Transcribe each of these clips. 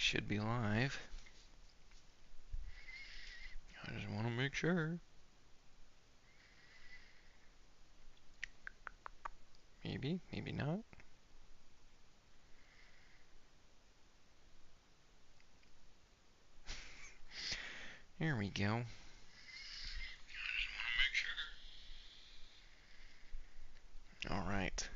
should be live. I just want to make sure. Maybe, maybe not. Here we go. All right.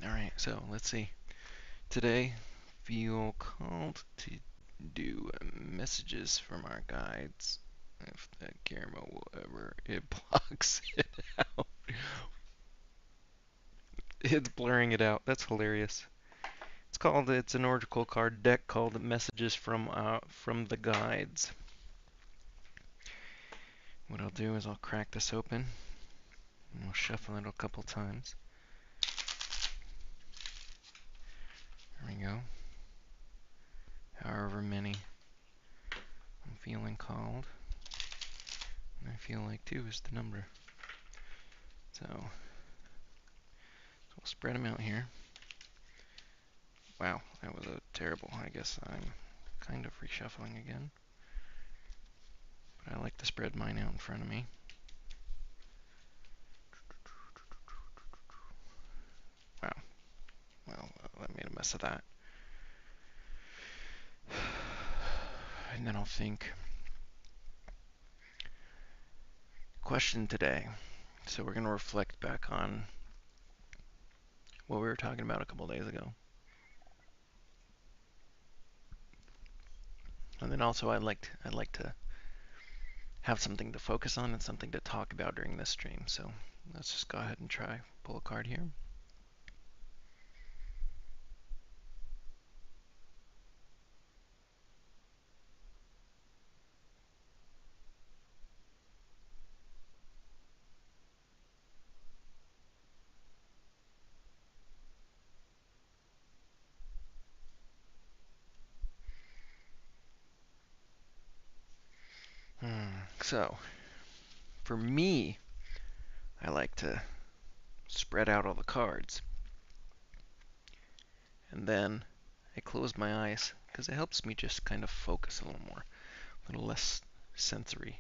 All right, so let's see. Today, feel called to do messages from our guides. If the camera will ever, it blocks it out. It's blurring it out. That's hilarious. It's an oracle card deck called Messages from the Guides. What I'll do is I'll crack this open and we'll shuffle it a couple times. There we go. However many I'm feeling called. And I feel like 2 is the number. So we'll spread them out here. Wow, that was a terrible. I guess I'm kind of reshuffling again. But I like to spread mine out in front of me. Wow. Well, I made a mess of that. And then I'll think. Question today. So we're going to reflect back on what we were talking about a couple days ago. And then also I'd like to have something to focus on and something to talk about during this stream. So let's just go ahead and try pull a card here. So for me, I like to spread out all the cards. And then I close my eyes because it helps me just kind of focus a little more, a little less sensory,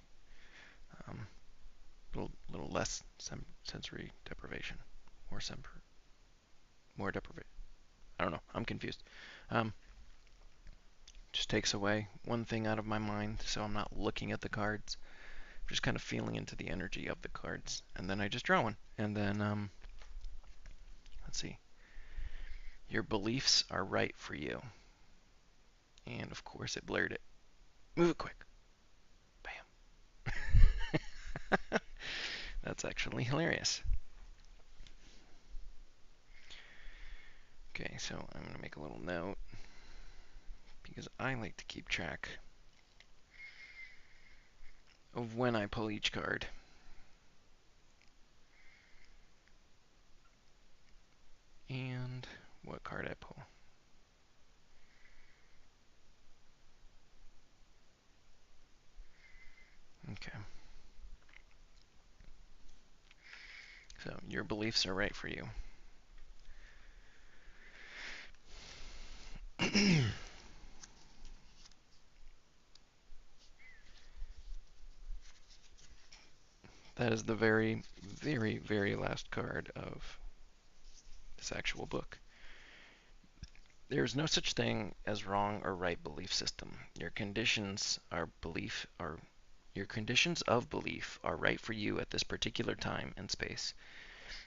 little less sensory deprivation, more deprivation. I don't know. I'm confused. Um, just takes away one thing out of my mind, so I'm not looking at the cards. I'm just kind of feeling into the energy of the cards, and then I just draw one. And then let's see. Your beliefs are right for you. And of course, it blurred it. Move it quick. Bam. That's actually hilarious. Okay, so I'm going to make a little note because I like to keep track of when I pull each card. And what card I pull. Okay. So your beliefs are right for you. That is the very, very, very last card of this actual book. There is no such thing as wrong or right belief system. Your conditions of belief are right for you at this particular time and space.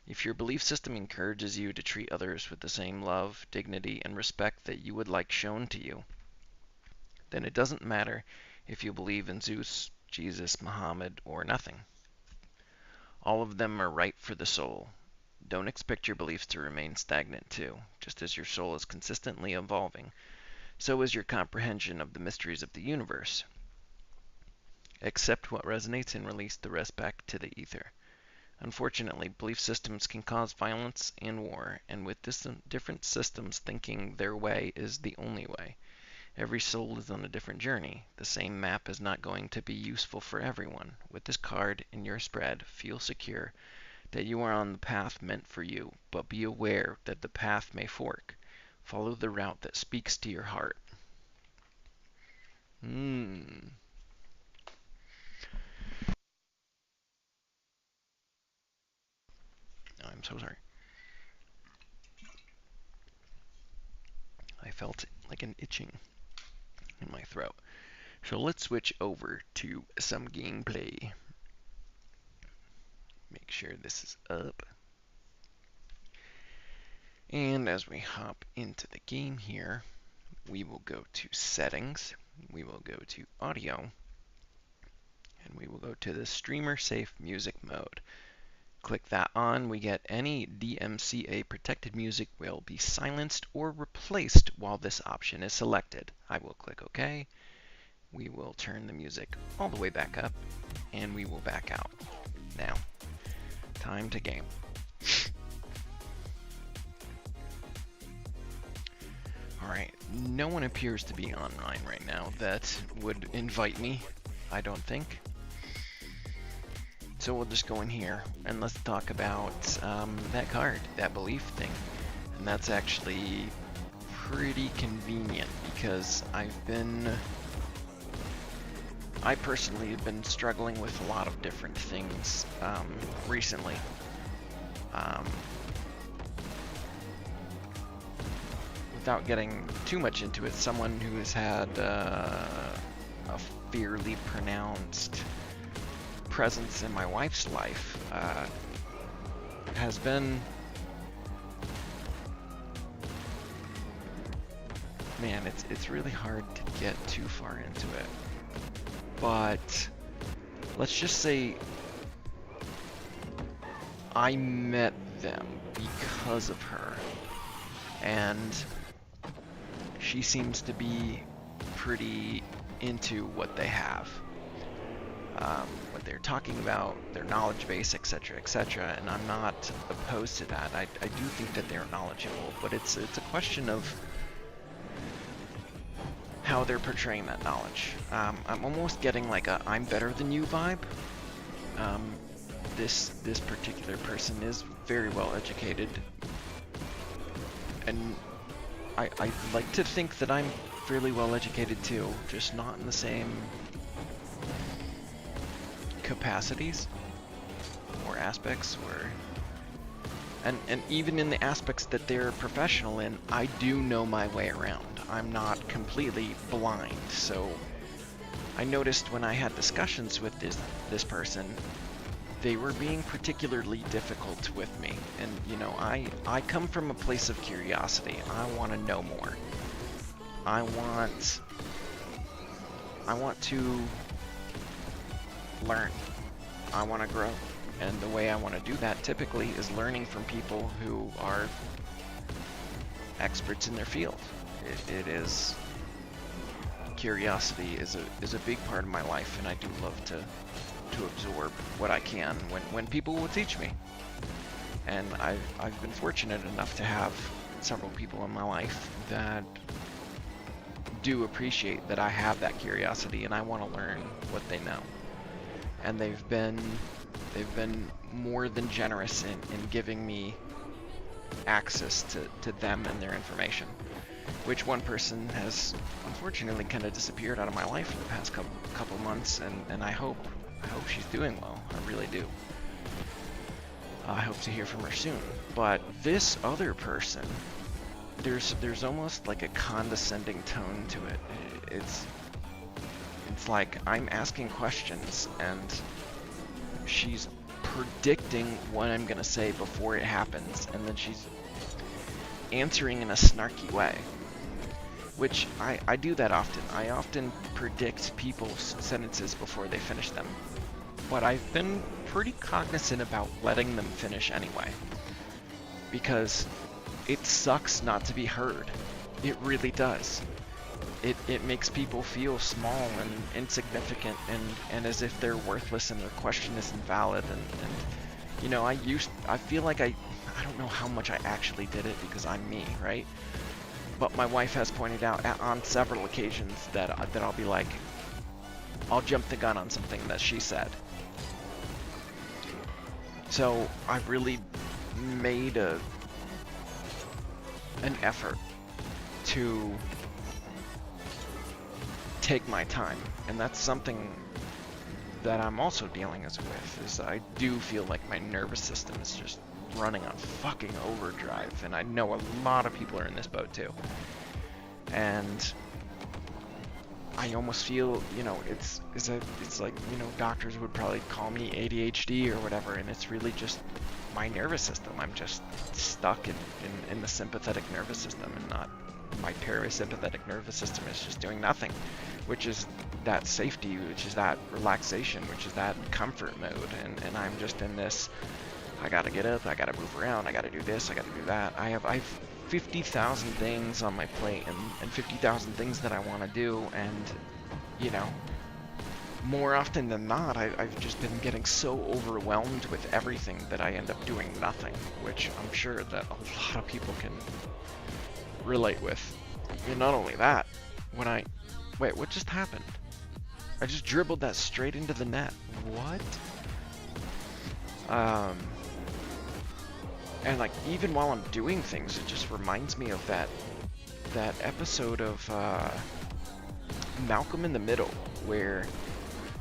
If your belief system encourages you to treat others with the same love, dignity, and respect that you would like shown to you, then it doesn't matter if you believe in Zeus, Jesus, Muhammad, or nothing. All of them are right for the soul. Don't expect your beliefs to remain stagnant too. Just as your soul is consistently evolving, so is your comprehension of the mysteries of the universe. Accept what resonates and release the rest back to the ether. Unfortunately, belief systems can cause violence and war, and with different systems, thinking their way is the only way. Every soul is on a different journey. The same map is not going to be useful for everyone. With this card in your spread, feel secure that you are on the path meant for you, but be aware that the path may fork. Follow the route that speaks to your heart. Hmm. Oh, I'm so sorry. I felt like an itching in my throat. So let's switch over to some gameplay. Make sure this is up. And as we hop into the game here, we will go to settings, we will go to audio, and we will go to the streamer safe music mode. Click that on, we get any DMCA protected music will be silenced or replaced while this option is selected. I will click OK. We will turn the music all the way back up, and we will back out. Now, time to game. Alright, no one appears to be online right now that would invite me, I don't think. So we'll just go in here and let's talk about that card, that belief thing. And that's actually pretty convenient because I personally have been struggling with a lot of different things recently. Without getting too much into it, someone who has had a fairly pronounced presence in my wife's life has been, man, it's really hard to get too far into it. But let's just say I met them because of her, and she seems to be pretty into what they have, what they're talking about, their knowledge base, etc., etc. And I'm not opposed to that. I do think that they're knowledgeable, but it's a question of how they're portraying that knowledge. I'm almost getting like a "I'm better than you" vibe. This particular person is very well educated, and I like to think that I'm fairly well educated too, just not in the same capacities or aspects, and even in the aspects that they're professional in, I do know my way around. I'm not completely blind. So I noticed when I had discussions with this person, they were being particularly difficult with me. And you know, I come from a place of curiosity. I want to know more. I want to learn. I want to grow. And the way I want to do that typically is learning from people who are experts in their field. It is, curiosity is a big part of my life, and I do love to absorb what I can when people will teach me. And I've been fortunate enough to have several people in my life that do appreciate that I have that curiosity and I want to learn what they know. And they've been more than generous in giving me access to them and their information, which one person has unfortunately kind of disappeared out of my life for the past couple months, and I hope she's doing well. I really do. I hope to hear from her soon. But this other person, there's almost like a condescending tone to it. It's like I'm asking questions and she's predicting what I'm gonna say before it happens, and then she's answering in a snarky way, which I do that often. I often predict people's sentences before they finish them, but I've been pretty cognizant about letting them finish anyway, because it sucks not to be heard. It really does. It makes people feel small and insignificant and as if they're worthless and their question is invalid, and you know, I feel like I don't know how much I actually did it because I'm me, right? But my wife has pointed out on several occasions that I'll be like, I'll jump the gun on something that she said. So I've really made an effort to take my time, and that's something that I'm also dealing with, is I do feel like my nervous system is just running on fucking overdrive, and I know a lot of people are in this boat too. And I almost feel, you know, it's like, you know, doctors would probably call me ADHD or whatever, and it's really just my nervous system. I'm just stuck in the sympathetic nervous system, and not my parasympathetic nervous system is just doing nothing, which is that safety, which is that relaxation, which is that comfort mode, and I'm just in this, I gotta get up, I gotta move around, I gotta do this, I gotta do that. I have 50,000 things on my plate, and 50,000 things that I want to do, and, you know, more often than not, I've just been getting so overwhelmed with everything that I end up doing nothing, which I'm sure that a lot of people can relate with. And not only that, when wait, what just happened? I just dribbled that straight into the net. What? And like, even while I'm doing things, it just reminds me of that episode of Malcolm in the Middle, where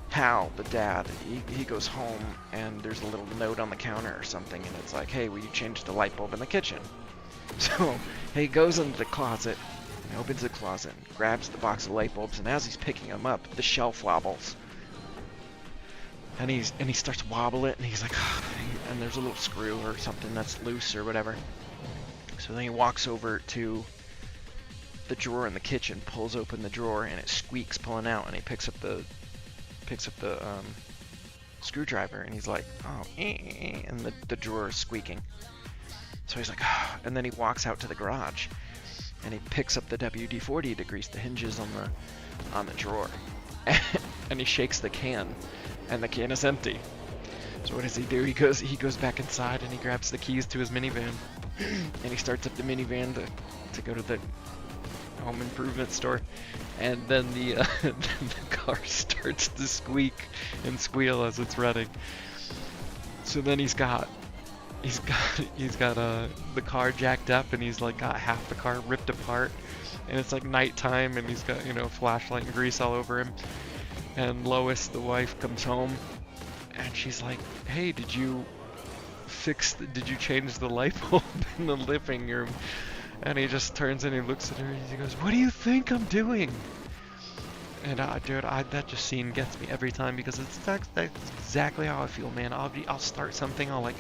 Hal, the dad, he goes home and there's a little note on the counter or something, and it's like, hey, will you change the light bulb in the kitchen? So he goes into the closet, and opens the closet, and grabs the box of light bulbs, and as he's picking them up, the shelf wobbles. And he starts to wobble it, and he's like, and there's a little screw or something that's loose or whatever. So then he walks over to the drawer in the kitchen, pulls open the drawer, and it squeaks pulling out, and he picks up the screwdriver, and he's like, oh, and the drawer is squeaking. So he's like, and then he walks out to the garage, and he picks up the WD-40 to grease the hinges on the drawer, and he shakes the can, and the can is empty. So what does he do? He goes back inside, and he grabs the keys to his minivan, and he starts up the minivan to go to the home improvement store, and then the car starts to squeak and squeal as it's running. So then he's got the car jacked up, and he's like got half the car ripped apart, and it's like nighttime, and he's got, you know, flashlight and grease all over him. And Lois, the wife, comes home, and she's like, hey, did you change the light bulb in the living room? And he just turns and he looks at her, and he goes, what do you think I'm doing? And dude, that just scene gets me every time, because that's exactly how I feel, man. I'll start something, I'll like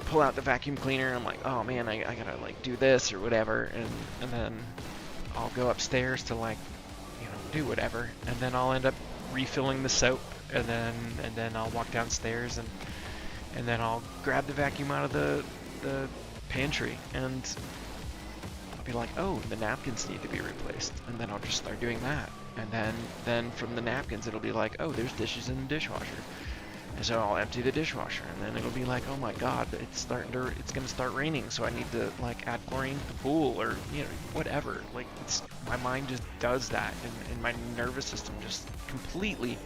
pull out the vacuum cleaner, I'm like, oh man, I gotta like do this or whatever, and then I'll go upstairs to like, you know, do whatever, and then I'll end up refilling the soap, and then I'll walk downstairs, and then I'll grab the vacuum out of the pantry, and I'll be like, oh, the napkins need to be replaced, and then I'll just start doing that, and then from the napkins it'll be like, oh, there's dishes in the dishwasher, and so I'll empty the dishwasher, and then it'll be like, oh my god, it's gonna start raining, so I need to like add chlorine to the pool, or, you know, whatever. Like, my mind just does that, and my nervous system just completely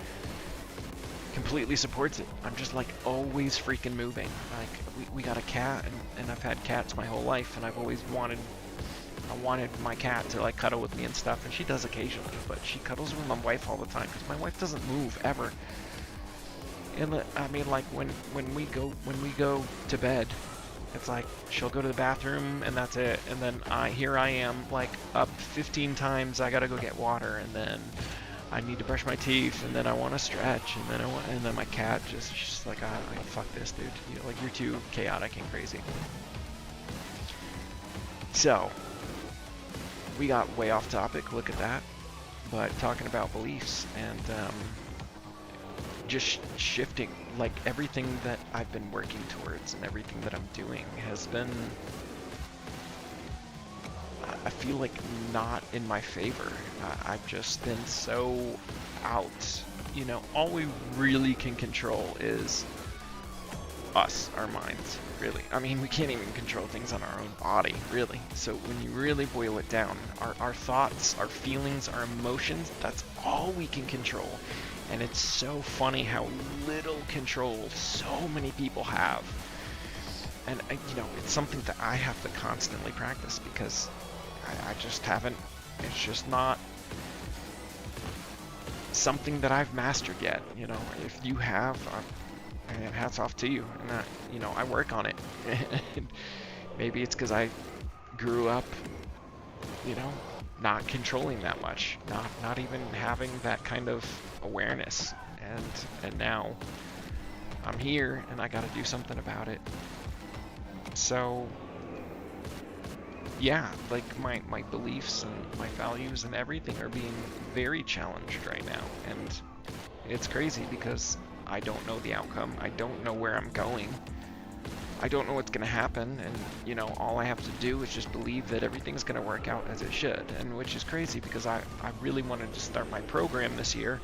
supports it. I'm just like always freaking moving. Like, we got a cat, and I've had cats my whole life, and I've always wanted my cat to like cuddle with me and stuff, and she does occasionally, but she cuddles with my wife all the time, because my wife doesn't move ever. And I mean, like, when we go to bed, it's like she'll go to the bathroom and that's it, and then here I am like up 15 times. I gotta go get water, and then I need to brush my teeth, and then I want to stretch, and then my cat she's like, fuck this, dude. You know, like, you're too chaotic and crazy. So we got way off topic. Look at that. But talking about beliefs and just shifting, like, everything that I've been working towards and everything that I'm doing has been, I feel like, not in my favor. I've just been so out. You know, all we really can control is us, our minds, really. I mean, we can't even control things on our own body, really. So when you really boil it down, our thoughts, our feelings, our emotions, that's all we can control. And it's so funny how little control so many people have. And, it's something that I have to constantly practice because I just haven't, it's just not something that I've mastered yet. If you have, and hats off to you. And I work on it. Maybe it's because I grew up, not controlling that much, not even having that kind of awareness. And now I'm here, and I got to do something about it. So yeah, like my beliefs and my values and everything are being very challenged right now, and it's crazy because I don't know the outcome. I don't know where I'm going. I don't know what's going to happen, and all I have to do is just believe that everything's going to work out as it should, and which is crazy because I really wanted to start my program this year,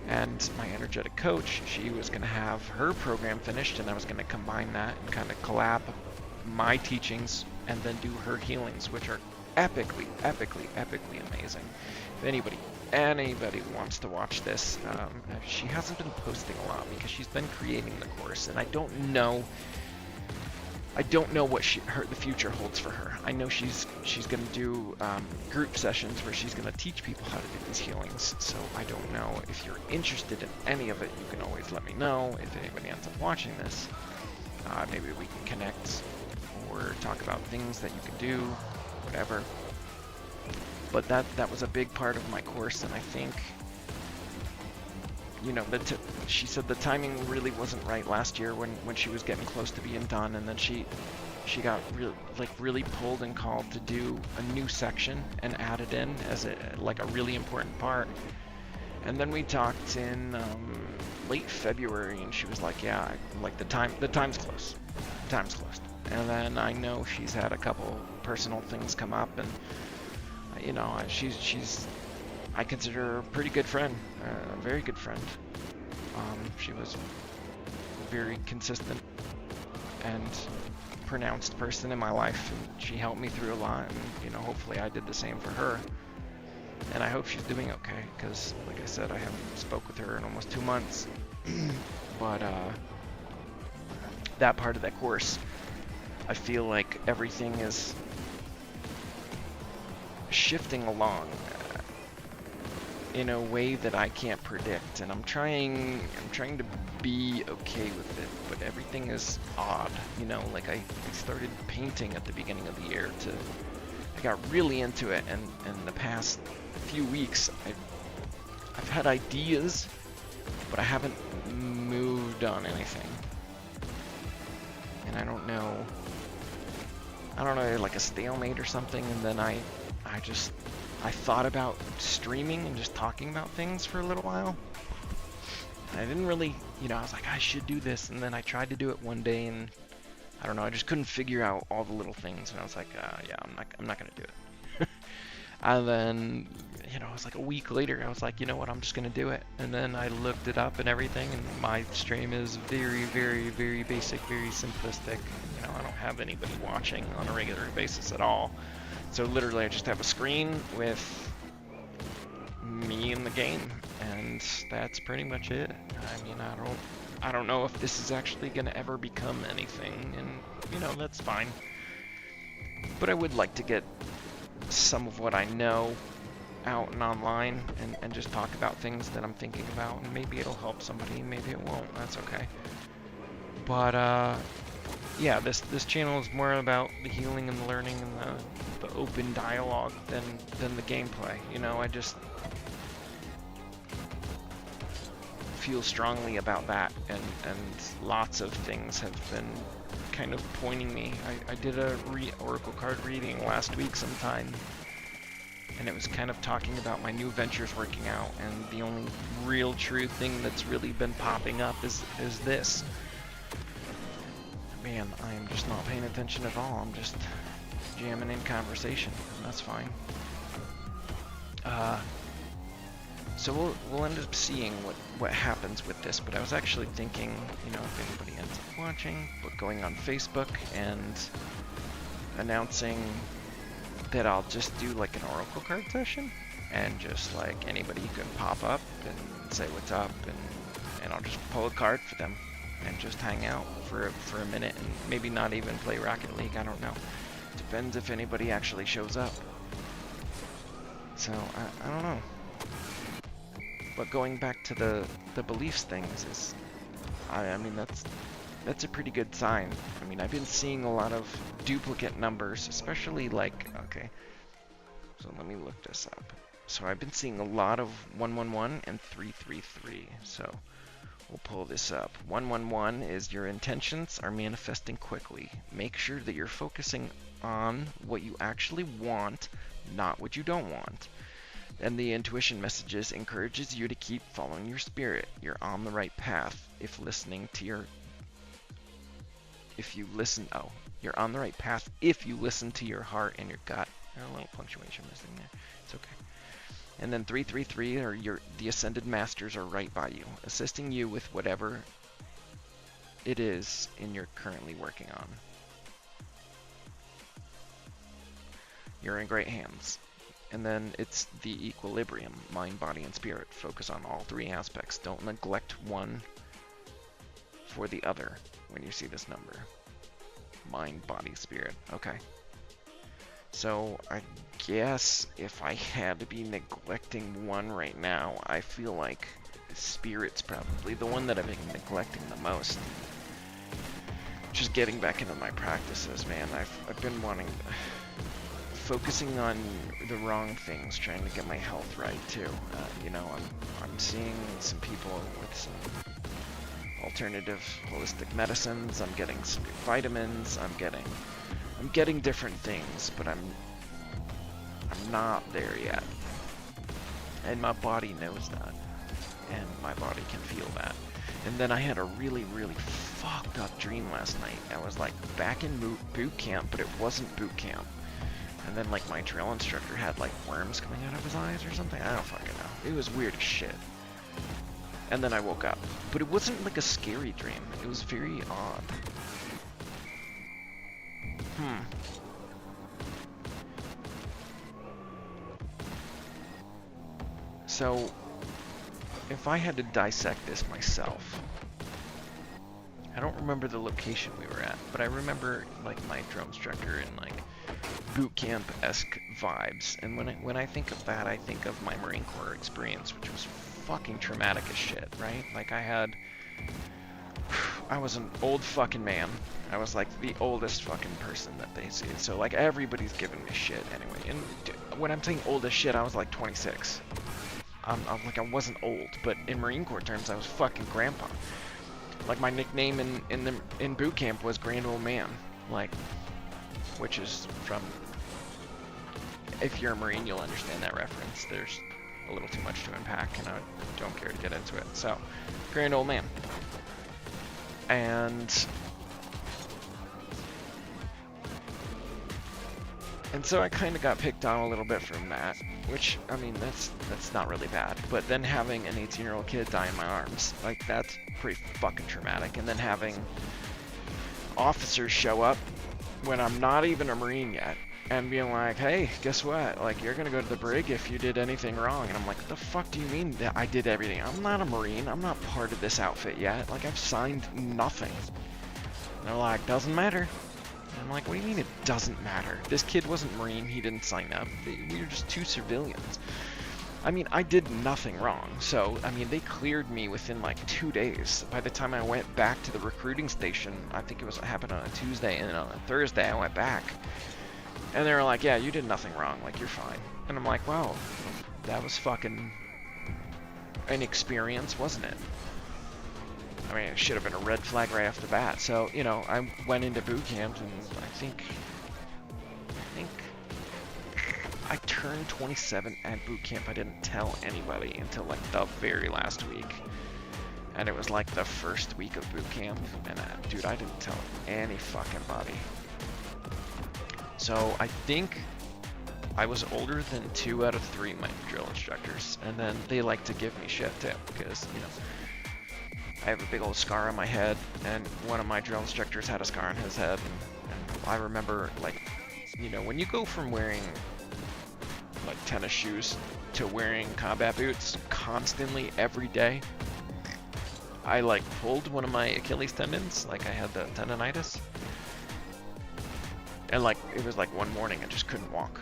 and my energetic coach, she was going to have her program finished, and I was going to combine that and kind of collab my teachings and then do her healings, which are epically amazing. If anybody wants to watch this, she hasn't been posting a lot because she's been creating the course, and I don't know what the future holds for her. I know she's going to do group sessions where she's going to teach people how to do these healings. So I don't know if you're interested in any of it. You can always let me know. If anybody ends up watching this, maybe we can connect or talk about things that you can do, whatever. But that was a big part of my course, and I think, she said the timing really wasn't right last year when she was getting close to being done, and then she got really pulled and called to do a new section and add it in as a really important part. And then we talked in late February, and she was like, yeah, the time's close. The time's closed. And then I know she's had a couple personal things come up, and she's I consider her a pretty good friend, a very good friend. She was a very consistent and pronounced person in my life, and she helped me through a lot, and hopefully I did the same for her. And I hope she's doing okay, because like I said, I haven't spoke with her in almost 2 months. But that part of that course, I feel like everything is shifting along in a way that I can't predict, and I'm trying to be okay with it, but everything is odd. I started painting at the beginning of the year. I got really into it, and in the past few weeks I've had ideas, but I haven't moved on anything. And I don't know, like a stalemate or something, and then I thought about streaming and just talking about things for a little while. And I didn't really, I was like, I should do this, and then I tried to do it one day, and I don't know, I just couldn't figure out all the little things, and I was like, yeah, I'm not gonna do it. And then, it was like a week later, I was like, you know what, I'm just gonna do it. And then I looked it up and everything, and my stream is very, very, very basic, very simplistic. I don't have anybody watching on a regular basis at all. So literally I just have a screen with me in the game, and that's pretty much it. I mean, I don't know if this is actually gonna ever become anything, and that's fine. But I would like to get some of what I know out and online, and just talk about things that I'm thinking about, and maybe it'll help somebody, maybe it won't, that's okay. But yeah, this channel is more about the healing and the learning and the open dialogue than the gameplay. I just feel strongly about that, and lots of things have been kind of pointing me. I did a oracle card reading last week sometime, and it was kind of talking about my new ventures working out, and the only real true thing that's really been popping up is this. Man, I am just not paying attention at all. I'm just jamming in conversation, and that's fine. So we'll end up seeing what happens with this, but I was actually thinking, you know, if anybody ends up watching, but going on Facebook and announcing that I'll just do like an oracle card session, and just like anybody can pop up and say what's up, and I'll just pull a card for them and just hang out for a minute, and maybe not even play Rocket League, I don't know. Depends if anybody actually shows up. So I don't know. But going back to the beliefs things is, I mean that's a pretty good sign. I mean, I've been seeing a lot of duplicate numbers, especially like, okay, so let me look this up. So I've been seeing a lot of 111 and 333. So we'll pull this up. 111 is your intentions are manifesting quickly. Make sure that you're focusing on what you actually want, not what you don't want. And the intuition messages encourages you to keep following your spirit. You're on the right path if listening to your you're on the right path if you listen to your heart and your gut. A little punctuation missing there. It's okay. And then 333 or the ascended masters are right by you, assisting you with whatever it is you're currently working on. You're in great hands. And then it's the equilibrium, mind, body, and spirit. Focus on all three aspects. Don't neglect one for the other when you see this number. Mind, body, spirit. Okay. So I guess if I had to be neglecting one right now, I feel like spirit's probably the one that I've been neglecting the most. Just getting back into my practices, man. I've been focusing on the wrong things, trying to get my health right too. You know, I'm seeing some people with some alternative holistic medicines. I'm getting some vitamins. I'm getting different things, but I'm not there yet. And my body knows that, and my body can feel that. And then I had a really, really fucked up dream last night. I was like back in boot camp, but it wasn't boot camp. And then like my drill instructor had like worms coming out of his eyes or something. I don't fucking know. It was weird as shit. And then I woke up. But it wasn't like a scary dream. It was very odd. So, if I had to dissect this myself, I don't remember the location we were at, but I remember like my drill instructor and like boot camp-esque vibes. And when I think of that, I think of my Marine Corps experience, which was fucking traumatic as shit, right? Like I was an old fucking man. I was like the oldest fucking person that they see. So like everybody's giving me shit anyway. And when I'm saying old as shit, I was like 26. I'm like I wasn't old, but in Marine Corps terms, I was fucking grandpa. Like my nickname in boot camp was Grand Old Man, like, which is from. If you're a Marine, you'll understand that reference. There's a little too much to unpack, and I don't care to get into it. So, Grand Old Man. And so I kind of got picked on a little bit from that, which, I mean, that's not really bad. But then having an 18-year-old kid die in my arms, like, that's pretty fucking traumatic. And then having officers show up when I'm not even a Marine yet, and being like, hey, guess what? Like, you're gonna go to the brig if you did anything wrong. And I'm like, what the fuck do you mean that I did everything? I'm not a Marine. I'm not part of this outfit yet. Like, I've signed nothing. And they're like, doesn't matter. And I'm like, what do you mean it doesn't matter? This kid wasn't Marine. He didn't sign up. We were just two civilians. I mean, I did nothing wrong. So, I mean, they cleared me within like 2 days. By the time I went back to the recruiting station, I think it happened on a Tuesday, and on a Thursday I went back. And they were like, yeah, you did nothing wrong, like, you're fine. And I'm like, wow, that was fucking an experience, wasn't it? I mean, it should have been a red flag right off the bat. So, you know, I went into boot camp, and I think I turned 27 at boot camp. I didn't tell anybody until, like, the very last week. And it was, like, the first week of boot camp, and, dude, I didn't tell any fucking body. So I think I was older than 2 out of 3 my drill instructors, and then they like to give me shit too, because, you know, I have a big old scar on my head, and one of my drill instructors had a scar on his head, and I remember, like, you know, when you go from wearing, like, tennis shoes to wearing combat boots constantly every day, I, like, pulled one of my Achilles tendons, like, I had the tendonitis, and, like, it was, like, one morning I just couldn't walk,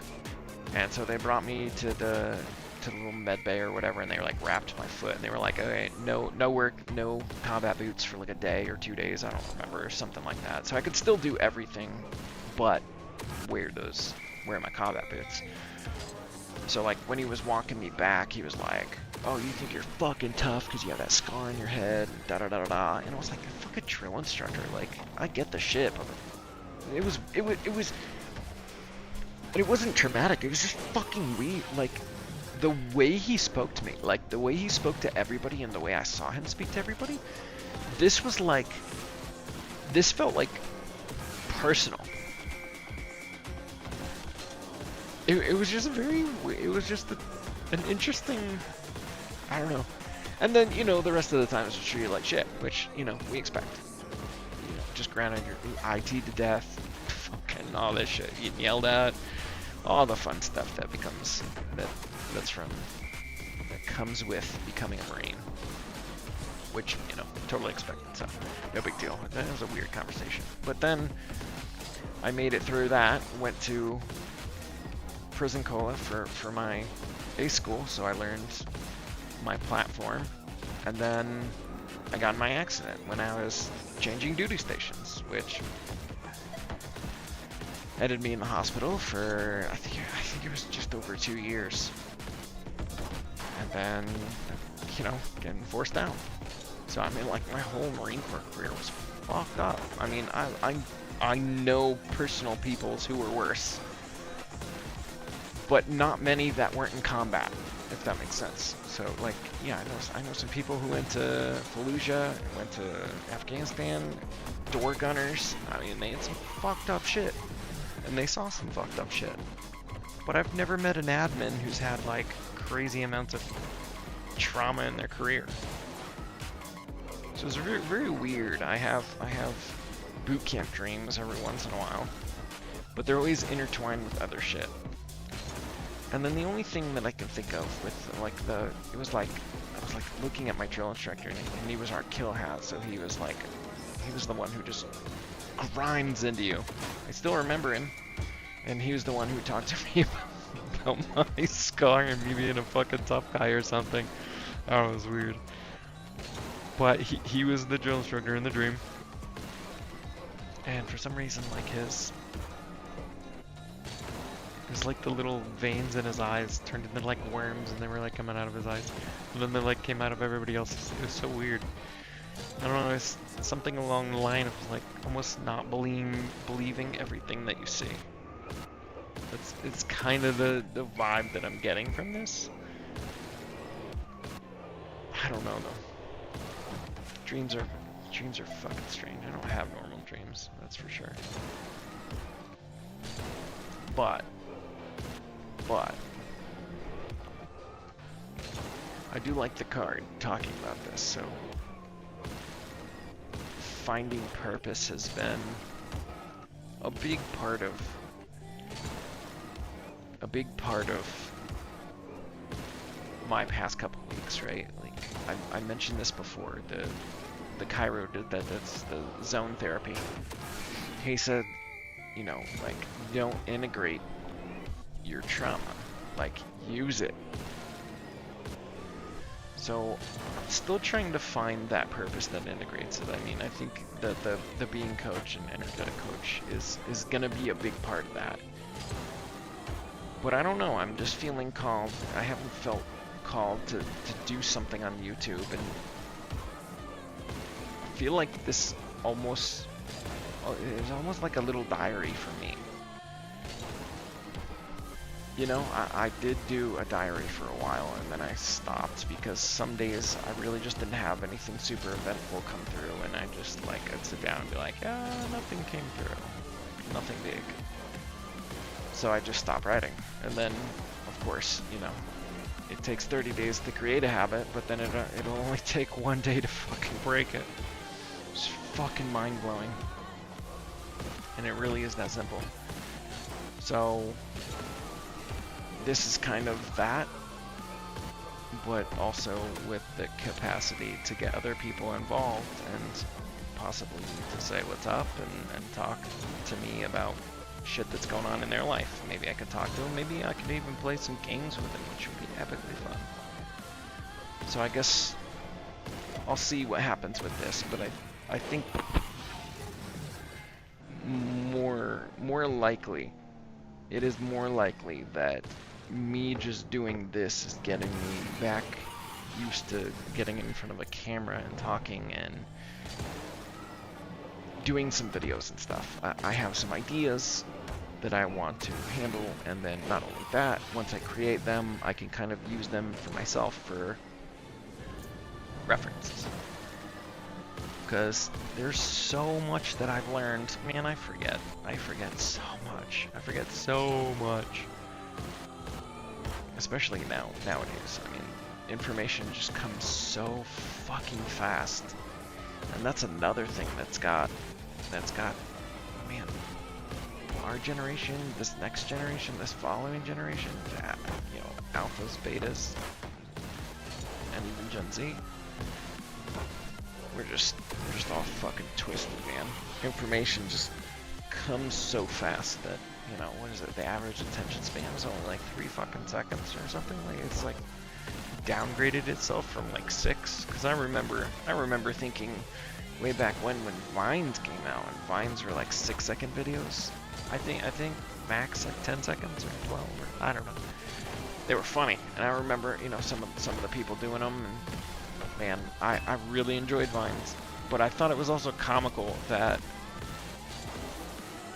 and so they brought me to the little med bay or whatever, and they were, like, wrapped my foot, and they were like, okay, no work, no combat boots for, like, a day or 2 days, I don't remember, or something like that, so I could still do everything, but wear my combat boots. So, like, when he was walking me back, he was like, oh, you think you're fucking tough because you have that scar on your head, da da da da da. And I was like, a fucking drill instructor. Like, I get the shit, but it wasn't traumatic. It was just fucking weird. Like, the way he spoke to me, like the way he spoke to everybody, and the way I saw him speak to everybody, this felt like personal. It was just an interesting, I don't know. And then, you know, the rest of the time was treated like shit, which, you know, we expect. You know, just grounded your IT to death, fucking all this shit, getting yelled at, all the fun stuff that comes with becoming a Marine. Which, you know, totally expected, so no big deal. That was a weird conversation. But then I made it through that, went to prison cola for my base school, so I learned my platform, and then I got in my accident when I was changing duty stations, which ended me in the hospital for I think it was just over 2 years, and then, you know, getting forced out. So I mean, like, my whole Marine Corps career was fucked up. I mean, I know personal peoples who were worse, but not many that weren't in combat, if that makes sense. So, like, yeah, I know some people who went to Fallujah, went to Afghanistan, door gunners. I mean, they had some fucked up shit, and they saw some fucked up shit. But I've never met an admin who's had, like, crazy amounts of trauma in their career. So it's very, very weird. I have boot camp dreams every once in a while, but they're always intertwined with other shit. And then the only thing that I can think of with, like, I was like looking at my drill instructor, and he was our kill hat, so he was the one who just grinds into you. I still remember him, and he was the one who talked to me about my scar and me being a fucking tough guy or something. That was weird. But he was the drill instructor in the dream, and for some reason, like, his like the little veins in his eyes turned into like worms, and they were like coming out of his eyes, and then they like came out of everybody else's. It was so weird. I don't know, it's something along the line of like almost not believing everything that you see. It's kind of the vibe that I'm getting from this. I don't know though. Dreams are fucking strange. I don't have normal dreams, that's for sure. But I do like the card talking about this, so finding purpose has been a big part of my past couple weeks, right? Like, I mentioned this before, the Cairo did that's the zone therapy. He said, you know, like, don't integrate your trauma, like, use it. So I'm still trying to find that purpose that integrates it. I mean, I think that the being coach and energetic coach is gonna be a big part of that. But I don't know, I'm just feeling called. I haven't felt called to do something on YouTube, and I feel like this is almost like a little diary for me. You know, I did do a diary for a while, and then I stopped because some days I really just didn't have anything super eventful come through, and I just, like, I'd sit down and be like, nothing came through. Nothing big. so I just stopped writing. And then, of course, you know, it takes 30 days to create a habit, but then it'll only take 1 day to fucking break it. It's fucking mind-blowing. And it really is that simple. So, this is kind of that, but also with the capacity to get other people involved and possibly to say what's up and talk to me about shit that's going on in their life. Maybe I could talk to them, maybe I could even play some games with them, which would be epically fun. So I guess I'll see what happens with this, but I think more likely, it is more likely that me just doing this is getting me back used to getting in front of a camera and talking and doing some videos and stuff. I have some ideas that I want to handle, and then not only that, once I create them, I can kind of use them for myself for references. Because there's so much that I've learned. Man, I forget so much. I forget so much. Especially nowadays. I mean, information just comes so fucking fast. And that's another thing that's got, man, our generation, this next generation, this following generation, you know, alphas, betas, and even Gen Z. We're just all fucking twisted, man. Information just comes so fast that, you know, what is it? The average attention span is only like 3 fucking seconds or something. Like, it's like downgraded itself from like 6. Because I remember thinking way back when Vines came out, and Vines were like 6-second videos. I think max like 10 seconds or 12, or I don't know. They were funny, and I remember, you know, some of the people doing them, and man, I really enjoyed Vines, but I thought it was also comical that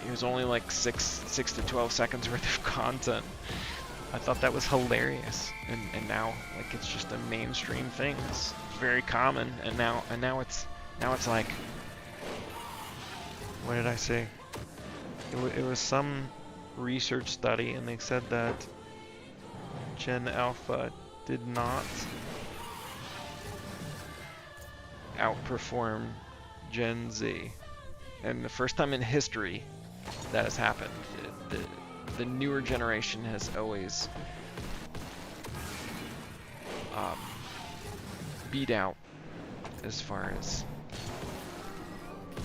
it was only like 6 to 12 seconds worth of content. I thought that was hilarious, and now like it's just a mainstream thing. It's very common, and now it's like, what did I say? It was some research study, and they said that Gen Alpha did not outperform Gen Z, and the first time in history that has happened. The newer generation has always beat out as far as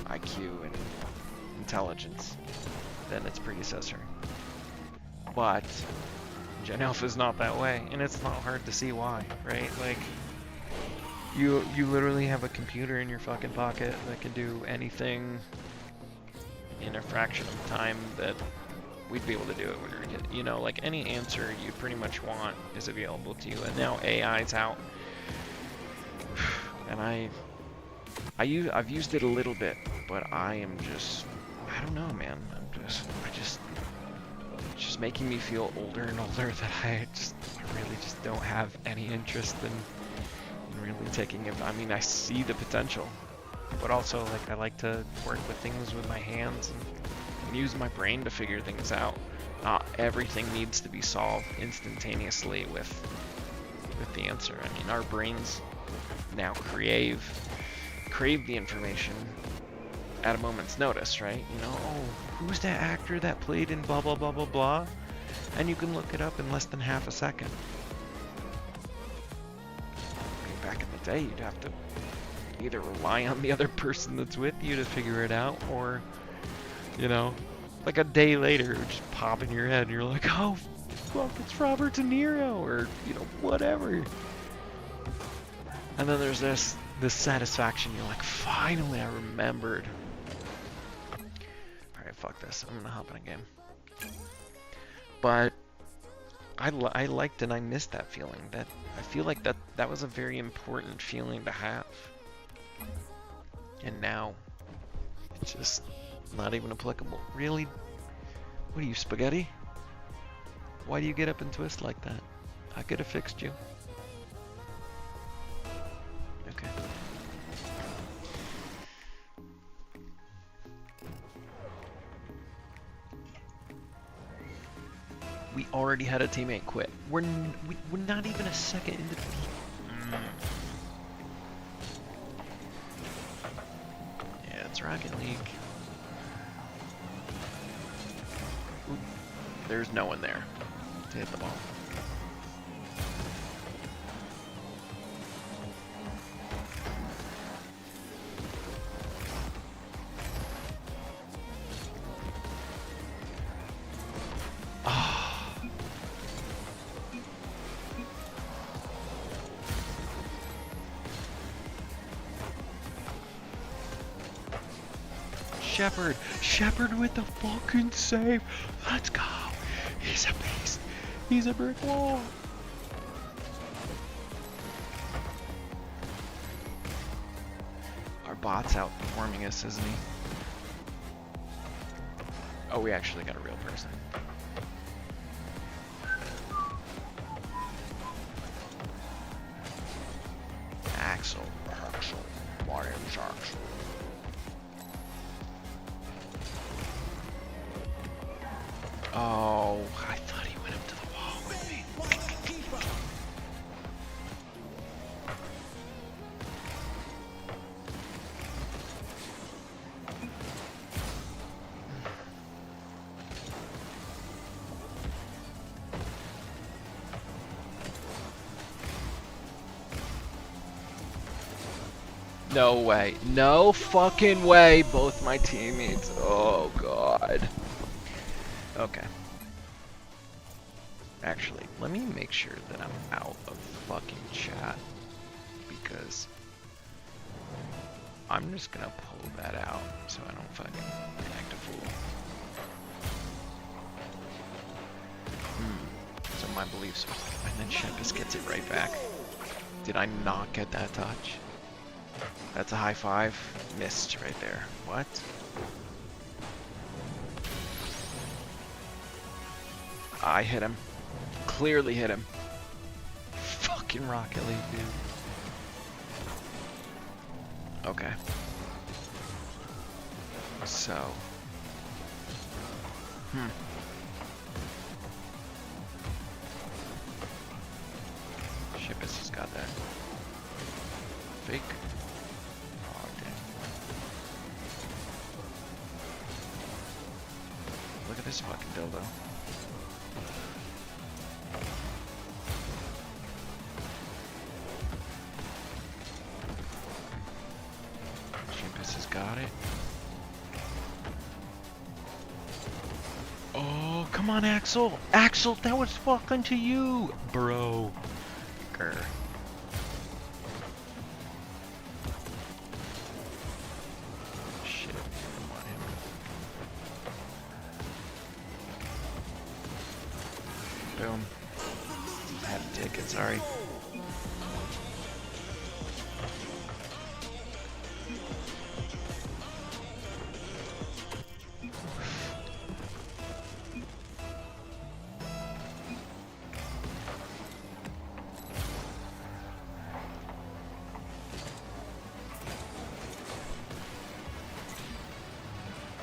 IQ and intelligence than its predecessor. But Gen Alpha is not that way, and it's not hard to see why, right? Like, you literally have a computer in your fucking pocket that can do anything in a fraction of time that we'd be able to do it when we were a kid. You know, like any answer you pretty much want is available to you, and now AI's out. And I've used it a little bit, but I don't know, man. It's just making me feel older and older that I really just don't have any interest in really taking it. I mean, I see the potential, but also like I like to work with things with my hands and use my brain to figure things out. Not everything needs to be solved instantaneously with the answer. I mean, our brains now crave the information at a moment's notice, right? You know, oh, who's that actor that played in blah blah blah blah blah, and you can look it up in less than half a second. Back in the day, you'd have to either rely on the other person that's with you to figure it out, or, you know, like a day later, it would just pop in your head, and you're like, oh, fuck, it's Robert De Niro, or, you know, whatever. And then there's this satisfaction, you're like, finally, I remembered. Alright, fuck this, I'm gonna hop in a game. But I liked and I missed that feeling. That I feel like that was a very important feeling to have. And now it's just not even applicable. Really? What are you, spaghetti? Why do you get up and twist like that? I could have fixed you. Okay. already had a teammate quit. We're not even a second into the... Yeah, it's Rocket League. Oop. There's no one there to hit the ball. Shepard with the fucking save. Let's go. He's a beast. He's a brick wall. Our bot's outperforming us, isn't he? Oh, we actually got a real person. Axel. My name's Axel. Oh, I thought he went up to the wall with me. No way. No fucking way. Both my teammates. Oh, God. Okay. Actually, let me make sure that I'm out of fucking chat, because I'm just gonna pull that out so I don't fucking act a fool. So my beliefs, and then H.M.S gets it right back. Did I not get that touch? That's a high five. Missed right there. What? I hit him. Clearly hit him. Fucking Rocket League, dude. Okay. So. H.M.S has got that. Fake. Oh, dang. Look at this fucking dildo. H.M.S has got it. Oh, come on, Axel! Axel, that was fucking to you, bro. Grr. Shit, I don't want him. Boom. Had a ticket, sorry.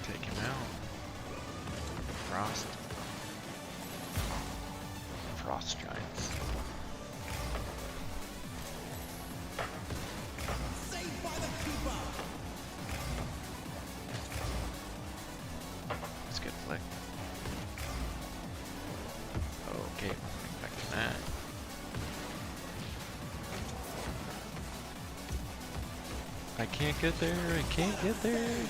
Take him out. Frost giants. Let's get flicked. Okay, back to that. I can't get there, I can't get there.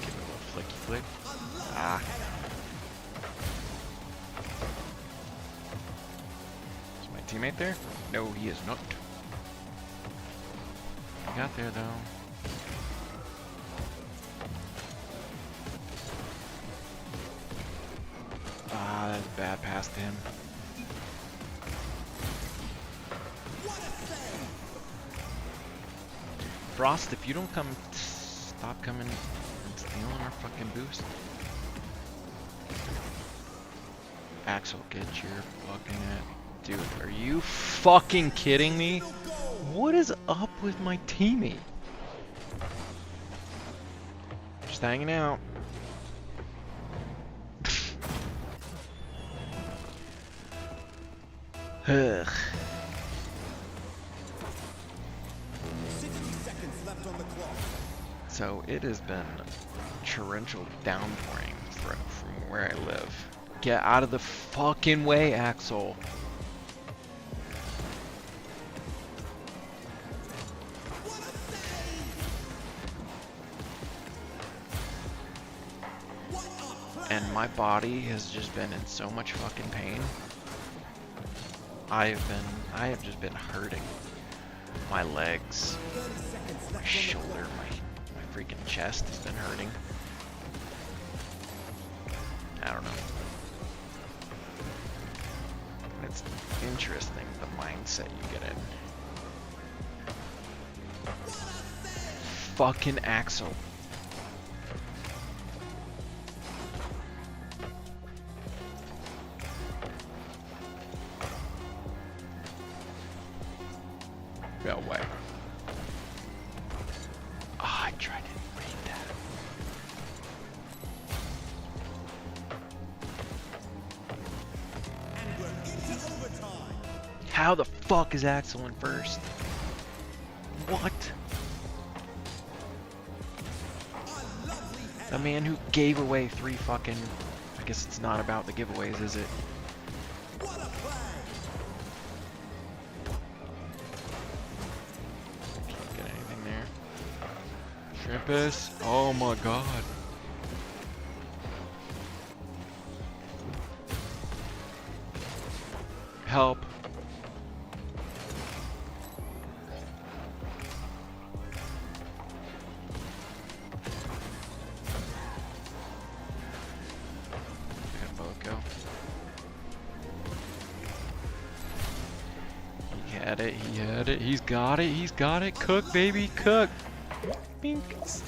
Give it a little flicky flick. Ah. Is my teammate there? No, he is not. He got there though. Ah, that's a bad pass to him. Frost, if you don't stop coming and stealing our fucking boost. Axel, get your fucking ass. Dude, are you fucking kidding me? What is up with my teammate? Just hanging out. Ugh. 60 seconds left on the clock. So it has been torrential downpouring from where I live. Get out of the fucking way, Axel. And my body has just been in so much fucking pain. I have just been hurting. My legs, my shoulder, my freaking chest has been hurting. I don't know. It's interesting the mindset you get in. Fucking Axel. No way. Oh, I tried to read that. And we're into overtime. How the fuck is Axel in first? What? The man who gave away 3 fucking... I guess it's not about the giveaways, is it? What a play! Can't get anything there. Shrimpus. Oh my god. Help. They gotta both go. He had it, he had it, he's got it, he's got it. Cook, baby, cook. Bink. See,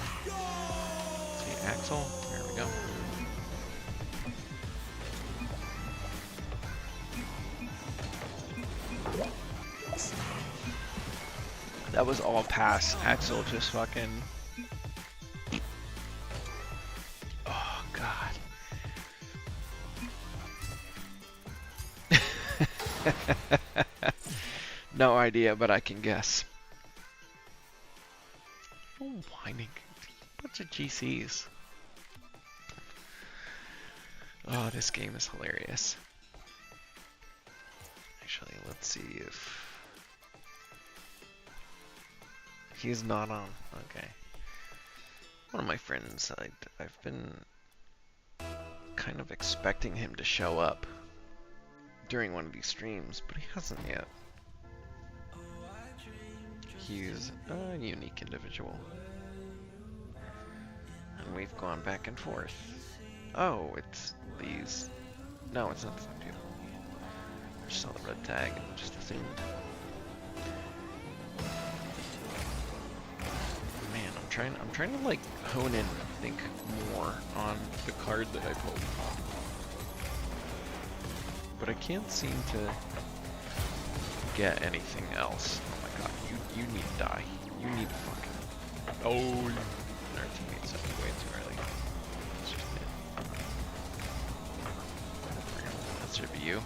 Axel. There we go. That was all pass. Axel just fucking... Oh, God. No idea, but I can guess. Oh, whining. Bunch of GCs. Oh, this game is hilarious. Actually, let's see if... He's not on. Okay. One of my friends, I've been kind of expecting him to show up during one of these streams, but he hasn't yet. He's a unique individual. And we've gone back and forth. Oh, it's these... No, it's not the same people. I just saw the red tag and just assumed. Man, I'm trying to like hone in, think more on the card that I pulled. But I can't seem to get anything else. Oh my god, you need to die. You need to fucking... Oh, our teammates have way too early. That's just it. That should be you.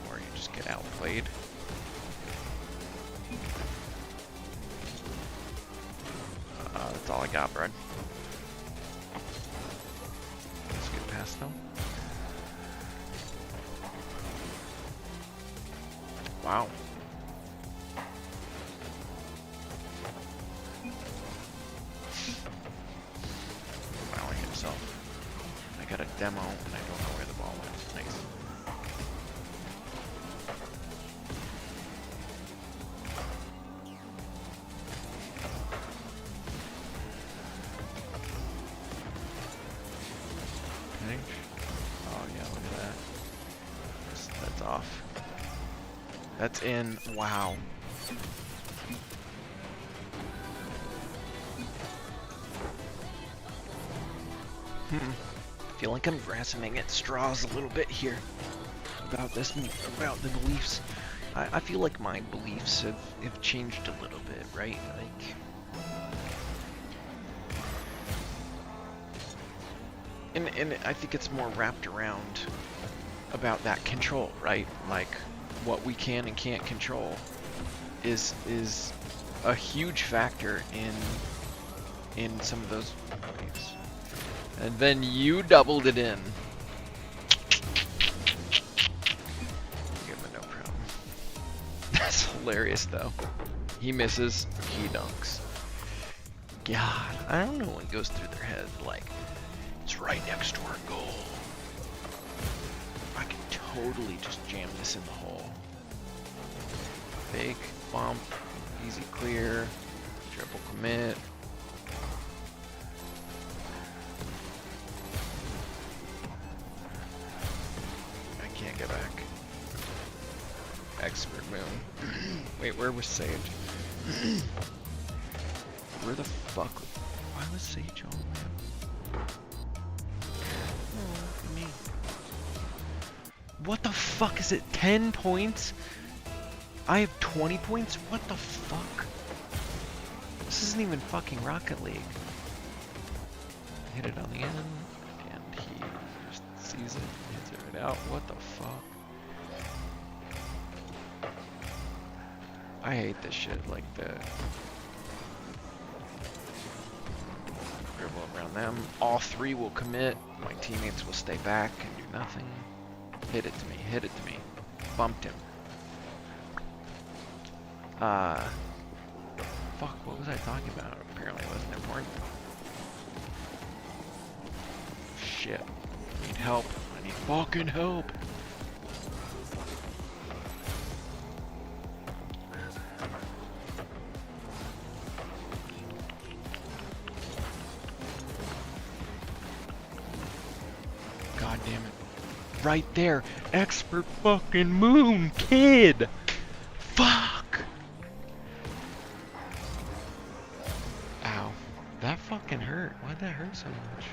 Or you just get outplayed. That's all I got, bud. Let's get past them. Wow. Wowing himself. I got a demo and I don't know where the ball went. Nice. Oh yeah, look at that. That's off. That's in. Wow. feel like I'm grasping at straws a little bit here about this, about the beliefs. I feel like my beliefs have changed a little bit, right? Like, and I think it's more wrapped around about that control, right? Like, what we can and can't control is a huge factor in some of those beliefs. And then you doubled it in. Give him no problem. That's hilarious, though. He misses, he dunks. God, I don't know what goes through their head. Like, it's right next to our goal. I can totally just jam this in the hole. Fake, bump, easy clear, triple commit. I can't get back. Expert moon. Wait, where was Sage? Where the fuck? Why was Sage on that? Oh, look at me. What the fuck is it? 10 points? I have 20 points? What the fuck? This isn't even fucking Rocket League. Hit it on the end, and he just sees it, hits it right out. What the fuck? I hate this shit, like the dribble around them. All three will commit. My teammates will stay back and do nothing. Hit it to me, hit it to me. Bumped him. Fuck, what was I talking about? Apparently it wasn't important. Shit. I need help. I need fucking help. God damn it. Right there. Expert fucking moon, kid. Fuck. Ow. That fucking hurt. Why'd that hurt so much?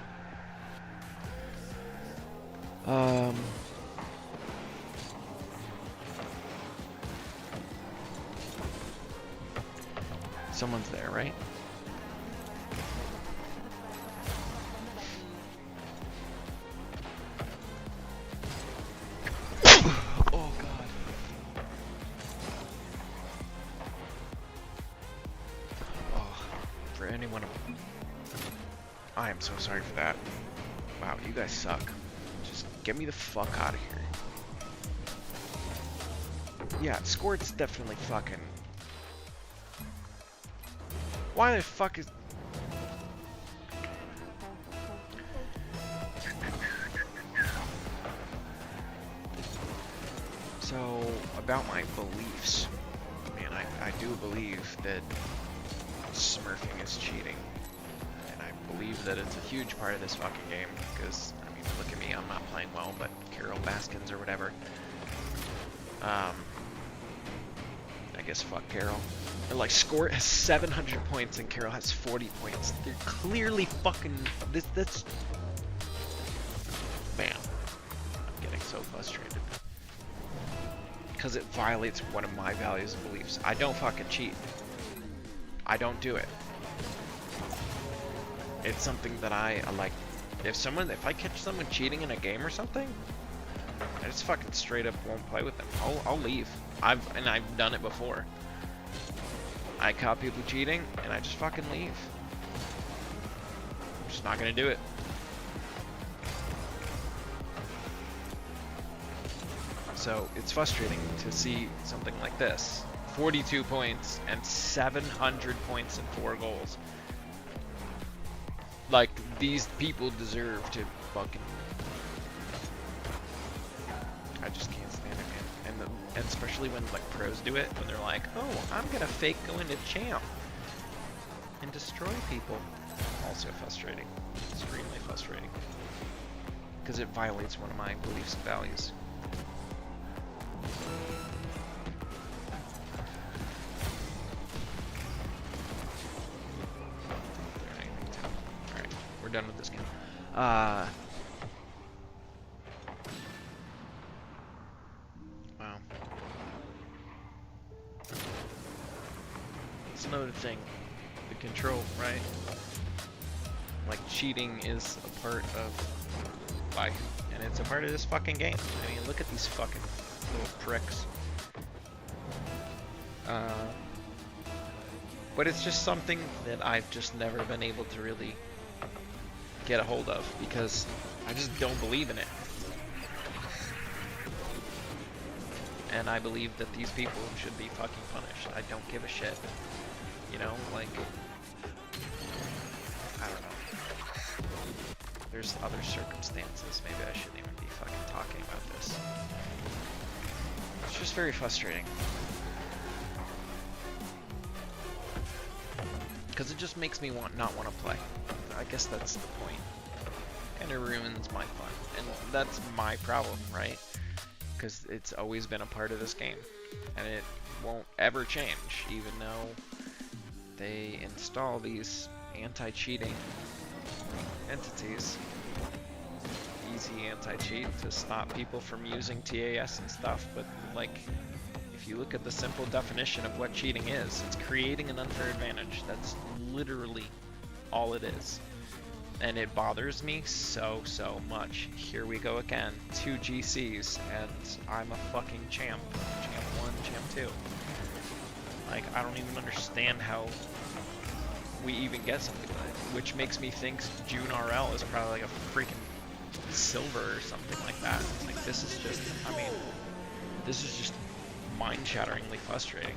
Someone's there, right? Oh god. Oh, for anyone, I am so sorry for that. Wow, you guys suck. Just get me the fuck out of here. Yeah, scored's definitely fucking. Why the fuck is... So, about my beliefs. Man, I do believe that smurfing is cheating. And I believe that it's a huge part of this fucking game. Because, I mean, look at me, I'm not playing well, but Carol Baskins or whatever. I guess fuck Carol. Like, Score has 700 points and Carol has 40 points. They're clearly fucking... That's... Man. I'm getting so frustrated. Because it violates one of my values and beliefs. I don't fucking cheat. I don't do it. It's something that I like... If I catch someone cheating in a game or something, I just fucking straight up won't play with them. I'll leave. I've done it before. I caught people cheating, and I just fucking leave. I'm just not gonna do it. So, it's frustrating to see something like this. 42 points and 700 points and 4 goals. Like, these people deserve to fucking... I just can't stand it, man. And especially when, like, pros do it, when they're like, oh, I'm gonna fake go into champ and destroy people. Also frustrating. Extremely frustrating. Because it violates one of my beliefs and values. Alright, we're done with this game. another thing. The control, right? Like, cheating is a part of life, and it's a part of this fucking game. I mean, look at these fucking little pricks. But it's just something that I've just never been able to really get a hold of, because I just don't believe in it. And I believe that these people should be fucking punished. I don't give a shit. You know, like, I don't know. There's other circumstances. Maybe I shouldn't even be fucking talking about this. It's just very frustrating. Because it just makes me not want to play. I guess that's the point. And it ruins my fun. And that's my problem, right? Because it's always been a part of this game. And it won't ever change, even though they install these anti-cheating entities. Easy anti-cheat to stop people from using TAS and stuff, but like, if you look at the simple definition of what cheating is, it's creating an unfair advantage. That's literally all it is. And it bothers me so much. Here we go again. 2 GCs, and I'm a fucking champ. Champ 1, champ 2. Like, I don't even understand how we even get something like that. Which makes me think June RL is probably like a freaking silver or something like that. Like, this is just, I mean, this is just mind-shatteringly frustrating.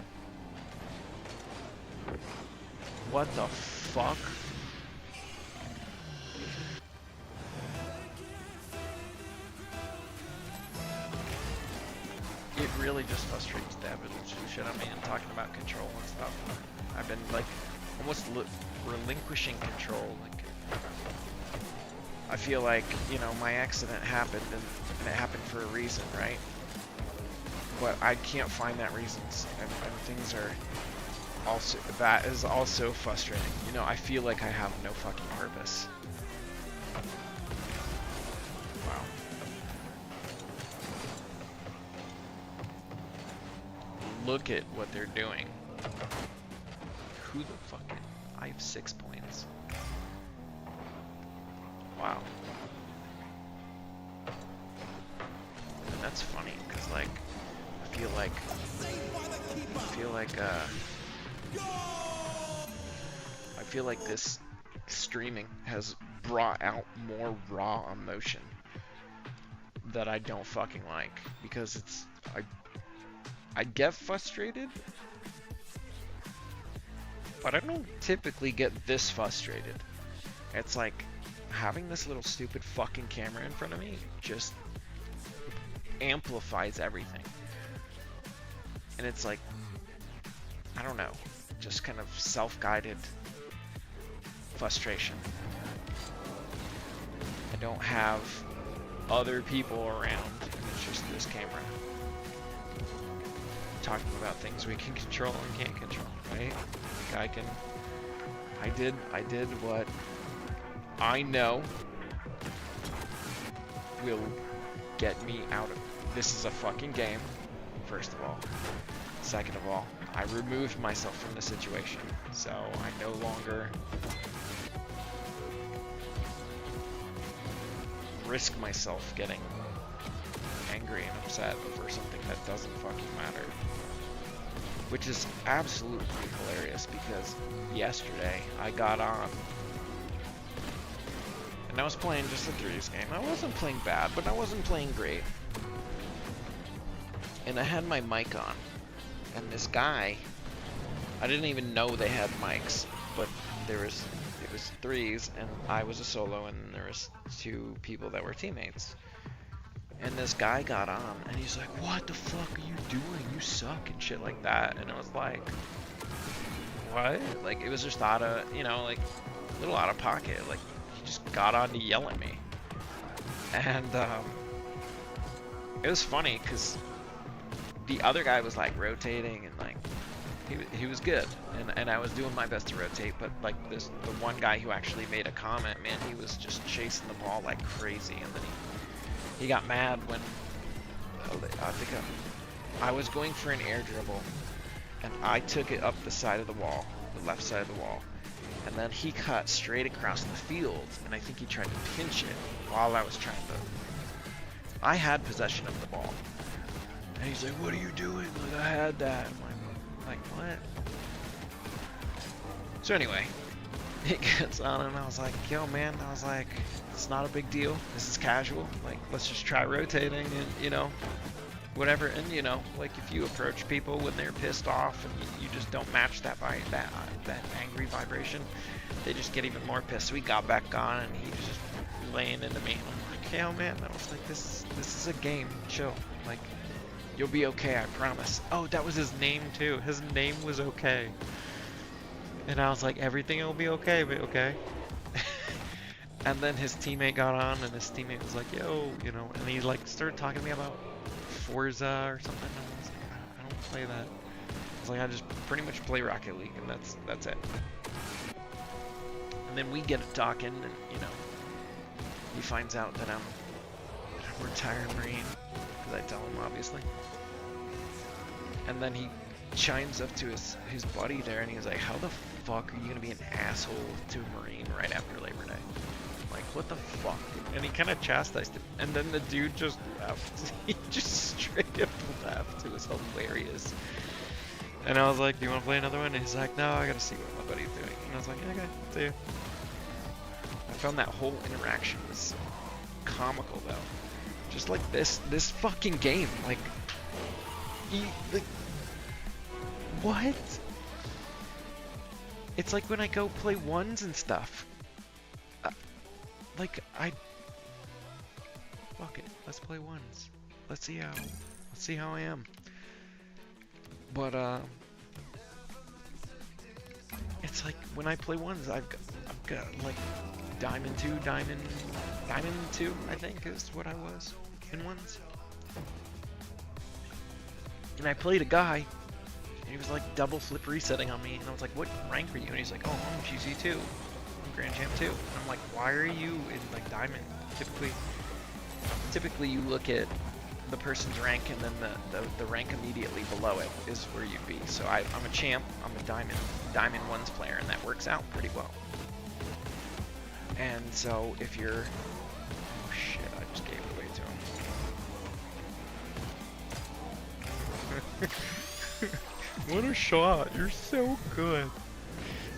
What the fuck? It really just frustrates the absolute shit out of me, and talking about control and stuff. I've been like almost relinquishing control. Like, I feel like, you know, my accident happened and it happened for a reason, right? But I can't find that reasons, and things are also, that is also frustrating. You know, I feel like I have no fucking purpose. Wow. Look at what they're doing. Who the fuck? I have 6 points. Wow. And that's funny, because like, I feel like this streaming has brought out more raw emotion that I don't fucking like, because it's, I get frustrated, but I don't typically get this frustrated. It's like having this little stupid fucking camera in front of me just amplifies everything. And it's like, I don't know, just kind of self-guided frustration. I don't have other people around, it's just this camera. Talking about things we can control and can't control, right? Like I did what I know will get me out of, this is a fucking game, first of all. Second of all, I removed myself from the situation, so I no longer risk myself getting angry and upset over something that doesn't fucking matter. Which is absolutely hilarious, because yesterday I got on and I was playing just a threes game. I wasn't playing bad, but I wasn't playing great. And I had my mic on, and this guy, I didn't even know they had mics, but it was threes, and I was a solo, and there was 2 people that were teammates. And this guy got on, and he's like, "What the fuck are you doing? You suck," and shit like that. And I was like, what? Like, it was just out of, you know, like, a little out of pocket. Like, he just got on to yell at me. And it was funny, because the other guy was like rotating, and like, he was good, and I was doing my best to rotate, but like the one guy who actually made a comment, man, he was just chasing the ball like crazy, and then he got mad when I was going for an air dribble, and I took it up the side of the wall, the left side of the wall. And then he cut straight across the field, and I think he tried to pinch it while I was trying to... I had possession of the ball. And he's like, what are you doing? Like, I had that. I'm like, what? So anyway, it gets on, and I was like, yo, man, I was like, it's not a big deal. This is casual. Like, let's just try rotating and, you know, whatever. And, you know, like, if you approach people when they're pissed off and you just don't match that angry vibration, they just get even more pissed. So we got back on, and he was just laying into me. And I'm like, yo, man, I was like, this is a game. Chill. Like, you'll be okay, I promise. Oh, that was his name, too. His name was okay. And I was like, everything will be okay, but okay. And then his teammate got on, and his teammate was like, yo, you know, and he like started talking to me about Forza or something. And I was like, I don't play that. I was like, I just pretty much play Rocket League, and that's it. And then we get to talking, and you know, he finds out that I'm a retired Marine, because I tell him, obviously. And then he chimes up to his buddy there, and he was like, how the fuck are you gonna be an asshole to a Marine right after Labor Day? I'm like, what the fuck? And he kind of chastised him, and then the dude just left. He just straight up left. It was hilarious. And I was like, do you want to play another one? And he's like, no, I gotta see what my buddy's doing. And I was like, okay, see ya. I found that whole interaction was comical, though. Just like this fucking game, like, what? It's like when I go play ones and stuff. Fuck it, let's play ones. Let's see how I am. But it's like when I play ones, I've got like Diamond 2, Diamond 2, I think is what I was in ones. And I played a guy, and he was like double flip resetting on me, and I was like, what rank are you? And he's like, oh, I'm GC2, I'm Grand Champ 2. And I'm like, why are you in like Diamond? Typically you look at the person's rank, and then the rank immediately below it is where you'd be. So I'm a champ, I'm a Diamond 1s player, and that works out pretty well. And so if you're... Oh shit, I just gave it away to him. What a shot, you're so good.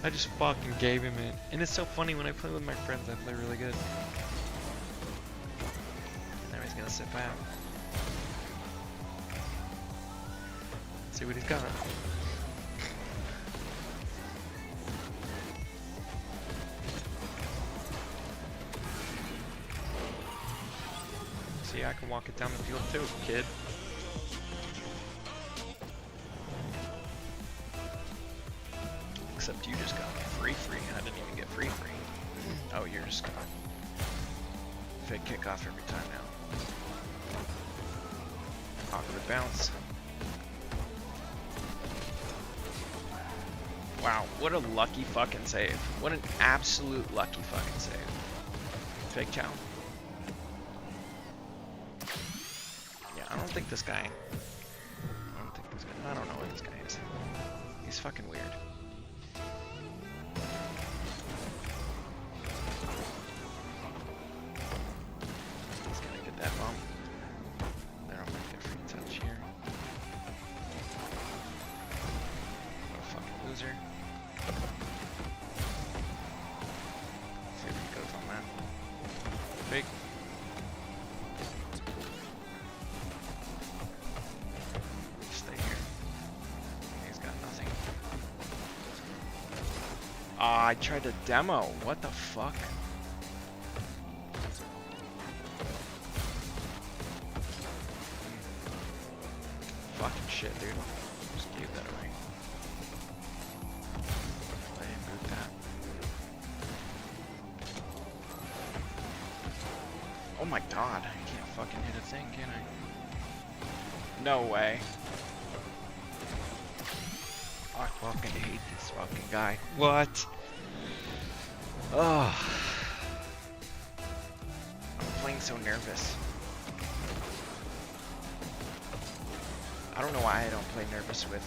I just fucking gave him it. And it's so funny, when I play with my friends, I play really good. Now he's gonna sit back. Let's see what he's got. See, I can walk it down the field too, kid. Except you just got free. I didn't even get free. Oh, you're just gonna fake kickoff every time now. Awkward bounce. Wow, what a lucky fucking save. What an absolute lucky fucking save. Fake chow. Yeah, I don't think this guy... I don't know what this guy is. He's fucking weird. He's gonna get that bump. They don't make a free touch here. What a fucking loser. See if he goes on that. Fake. Stay here. He's got nothing. Ah, I tried to demo. What the fuck? Fucking shit, dude. Just gave that away. I didn't boot that. Oh my god, I can't fucking hit a thing, can I? No way. I fucking hate this fucking guy. What? Oh. I'm playing so nervous. I don't know why I don't play nervous with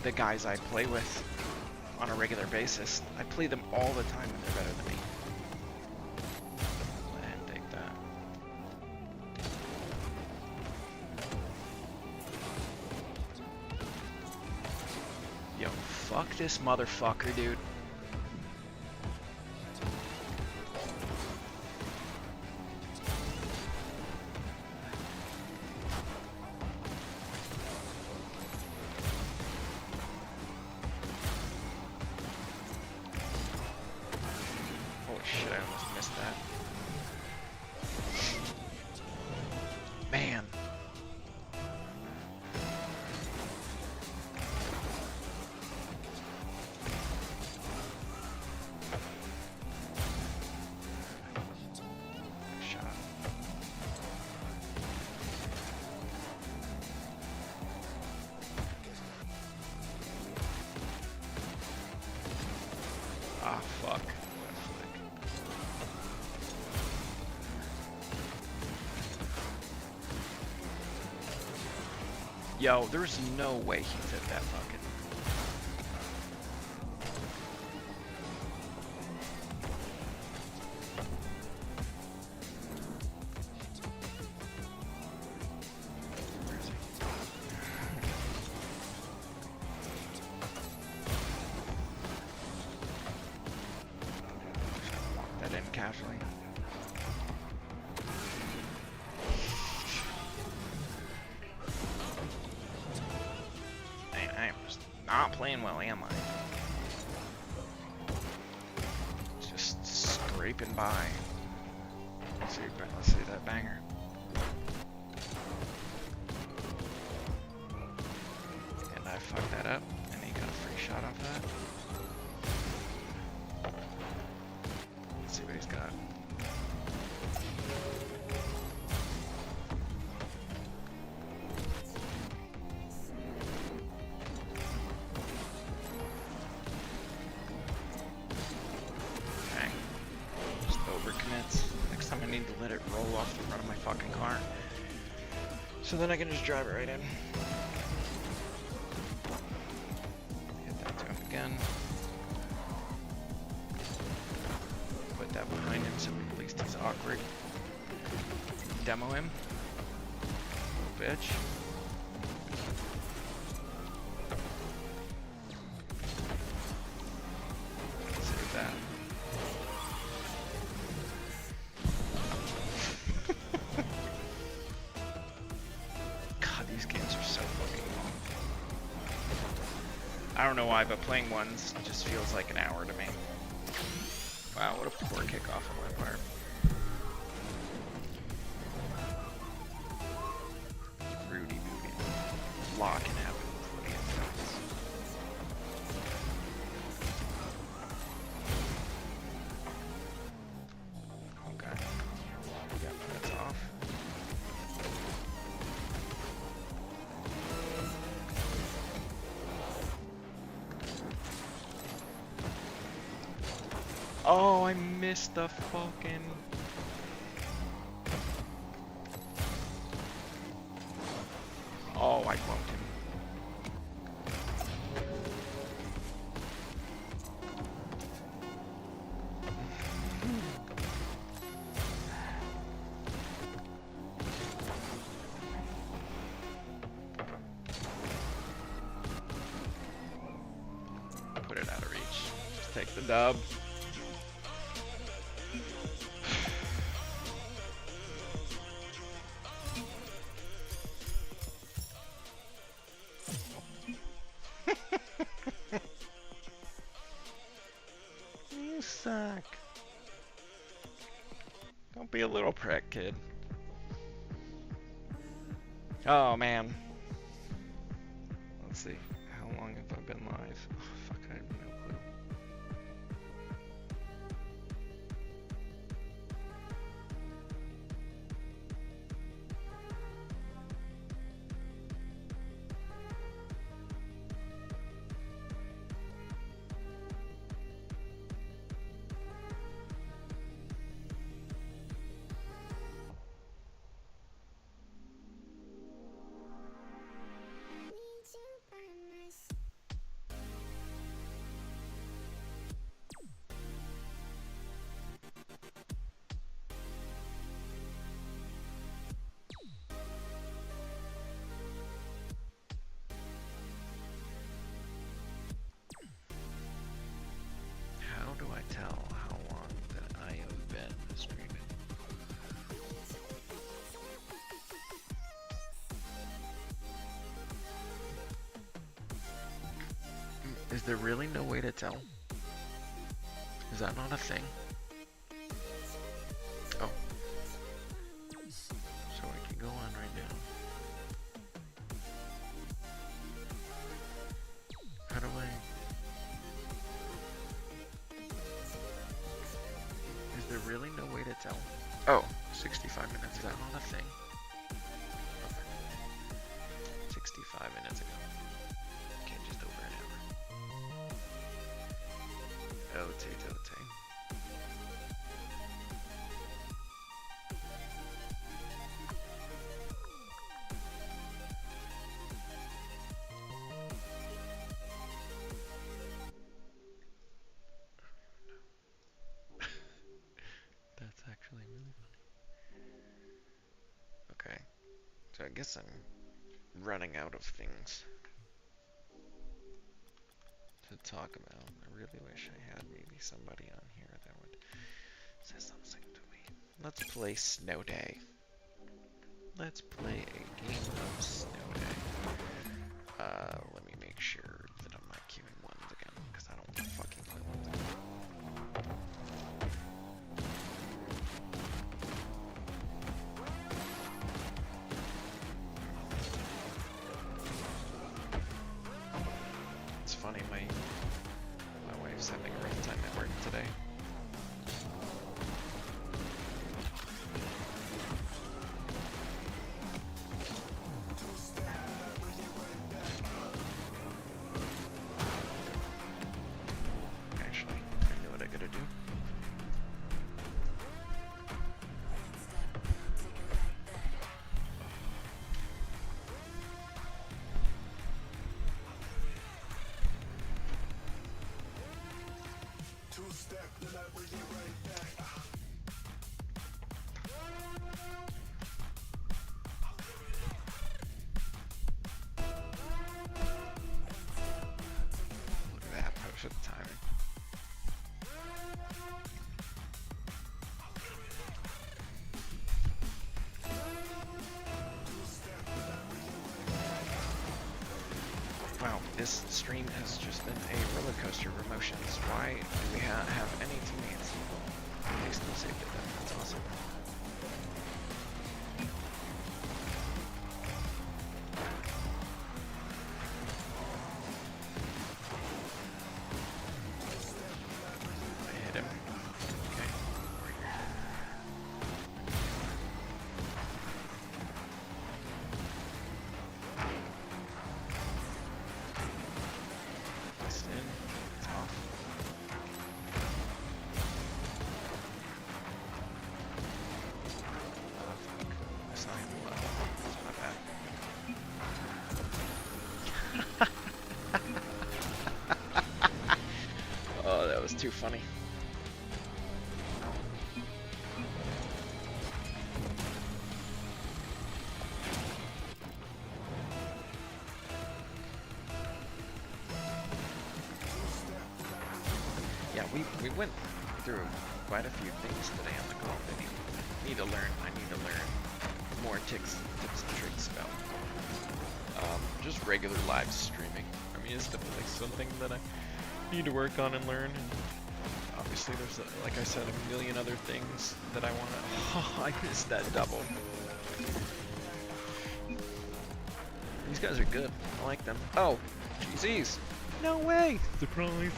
the guys I play with. on a regular basis. I play them all the time and they're better than me. Go ahead and take that. Yo, fuck this motherfucker, dude. Holy shit, I almost missed that. Man. Shot. Ah, fuck. Left flick. Yo, there's no way he fit that fucking. Where is he? Walk that in casually. Man, I am just not playing well, am I? Just scraping by. Let's see that banger. And I fucked that up, and he got a free shot off that. Let's see what he's got. Okay. Just overcommits. Next time I need to let it roll off the front of my fucking car. So then I can just drive it right in. Hit that to him again. Put that behind him so at least he's awkward. Demo him. Little bitch. Save that. God, these games are so fucking long. I don't know why, but playing ones just feels like an hour to me. Wow, what a poor kickoff on my part. Rudy Booty. Lock and have plenty of things. Okay. Yeah, that's off. Oh, I missed the fucking. Oh, I clonked him. Put it out of reach. Just take the dub. You suck. Don't be a little prick, kid. Oh man. Let's see. How long have I been live? Oh, fuck, I have no clue. I tell how long that I have been streaming? Is there really no way to tell? Is that not a thing? Oh. So I can go on right now. How do I... Is there really no way to tell? Oh, 65 minutes. Is that not a thing? Okay. 65 minutes ago. Okay, just over an hour. Ote. That's actually really funny. Okay, so I guess I'm running out of things to talk about. I really wish I had maybe somebody on here that would say something to me. Let's play Snow Day. Let's play a game of Snow Day. Let me make sure that I'm not queuing ones again, because I don't want to fucking play ones again. It's funny, my wife's having a rough time at work today. Actually, I know what I gotta do. Look at that perfect timing. Wow, this stream has just been a roller coaster of emotions. Why do we have any teammates? They still saved it then. That's awesome. I hit him. Okay. It's in. It's off. Oh, fuck. I saw him low. That's my bad. Oh, that was too funny. Yeah, we went through quite a few things today on the call that I need to learn. I need to learn more tips and tricks about just regular live streaming. I mean, it's definitely something that I need to work on and learn. And obviously, there's, like I said, a million other things that I want to... Oh, I missed that double. These guys are good. I like them. Oh, GZs. No way. Surprise.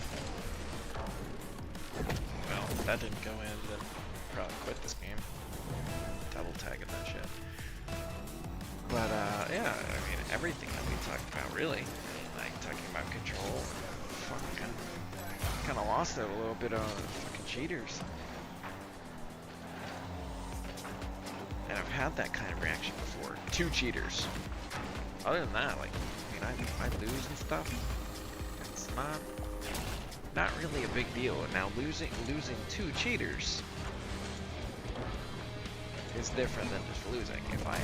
Well, if that didn't go in, then I'll probably quit this game. Double tagging that shit. But, yeah, I mean, everything that we talked about, really. Like, talking about control. Fucking kind of lost it a little bit on fucking cheaters. And I've had that kind of reaction before. 2 cheaters. Other than that, like, I mean, I lose and stuff. It's not really a big deal. Now losing 2 cheaters is different than just losing. If I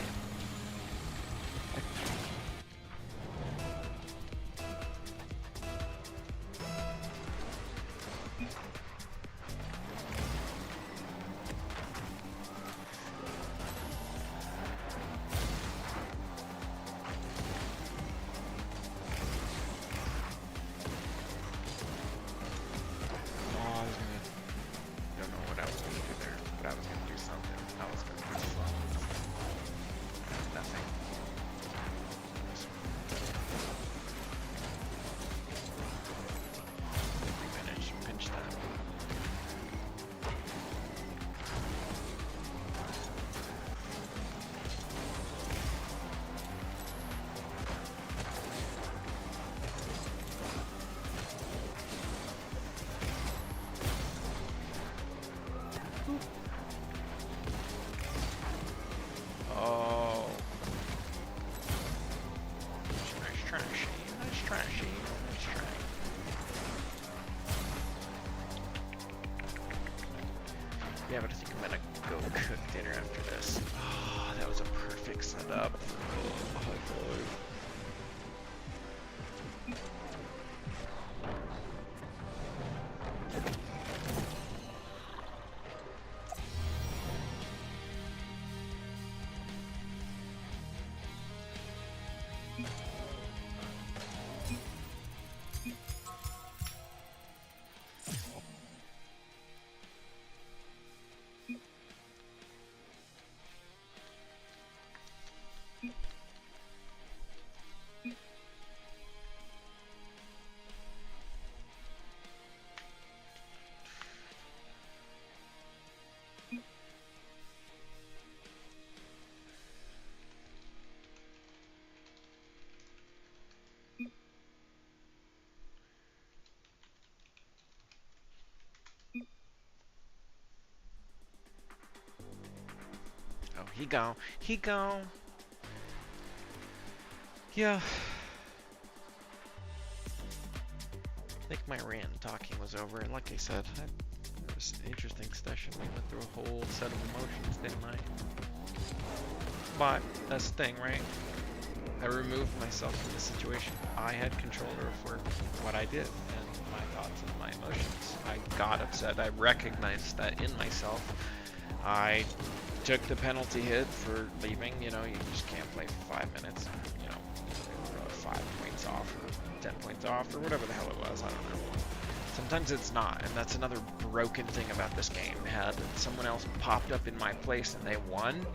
Yeah, but I think I'm gonna go cook dinner after this. Oh, that was a perfect setup. Oh, high five. Oh, he gone. He gone. Yeah. I think my rant and talking was over, and like I said, it was an interesting session. We went through a whole set of emotions, didn't I? But that's the thing, right? I removed myself from the situation. I had control over what I did and my thoughts and my emotions. I got upset. I recognized that in myself. I took the penalty hit for leaving. You know, you just can't play for 5 minutes. You know, 5 points off or 10 points off or whatever the hell it was. I don't know. Sometimes it's not, and that's another broken thing about this game. Had someone else popped up in my place and they won,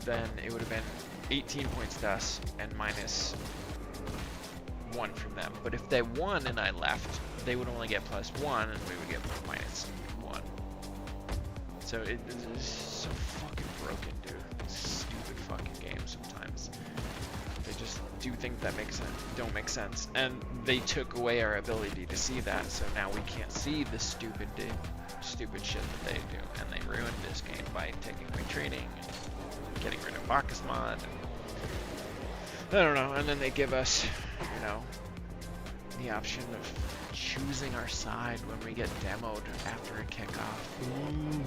then it would have been 18 points to us and minus 1 from them. But if they won and I left, they would only get +1 and we would get -1. So it is so fucking broken, dude. Stupid fucking game sometimes. They just do things that don't make sense. And they took away our ability to see that, so now we can't see the stupid shit that they do. And they ruined this game by taking away trading and getting rid of Bacchus mod. I don't know, and then they give us, you know, the option of choosing our side when we get demoed after a kickoff. Ooh.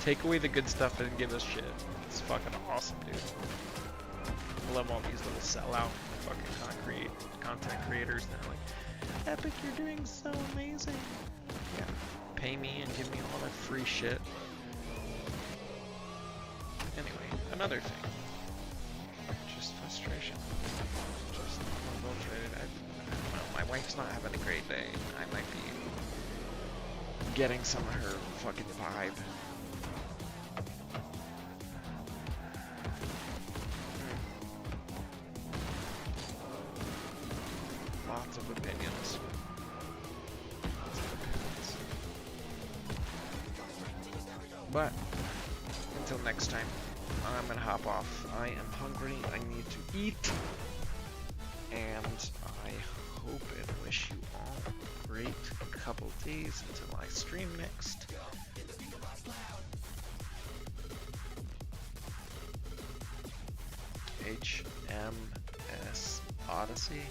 Take away the good stuff and give us shit. It's fucking awesome, dude. I love all these little sellout fucking content creators that are like, Epic, you're doing so amazing. Yeah, pay me and give me all that free shit. Anyway, another thing. Just frustration. Just unadulterated. I don't know. My wife's not having a great day. I might be getting some of her fucking vibe. Lots of opinions. But until next time, I'm gonna hop off. I am hungry. I need to eat. And I hope and wish you all a great couple days until I stream next. H.M.S. Odyssey.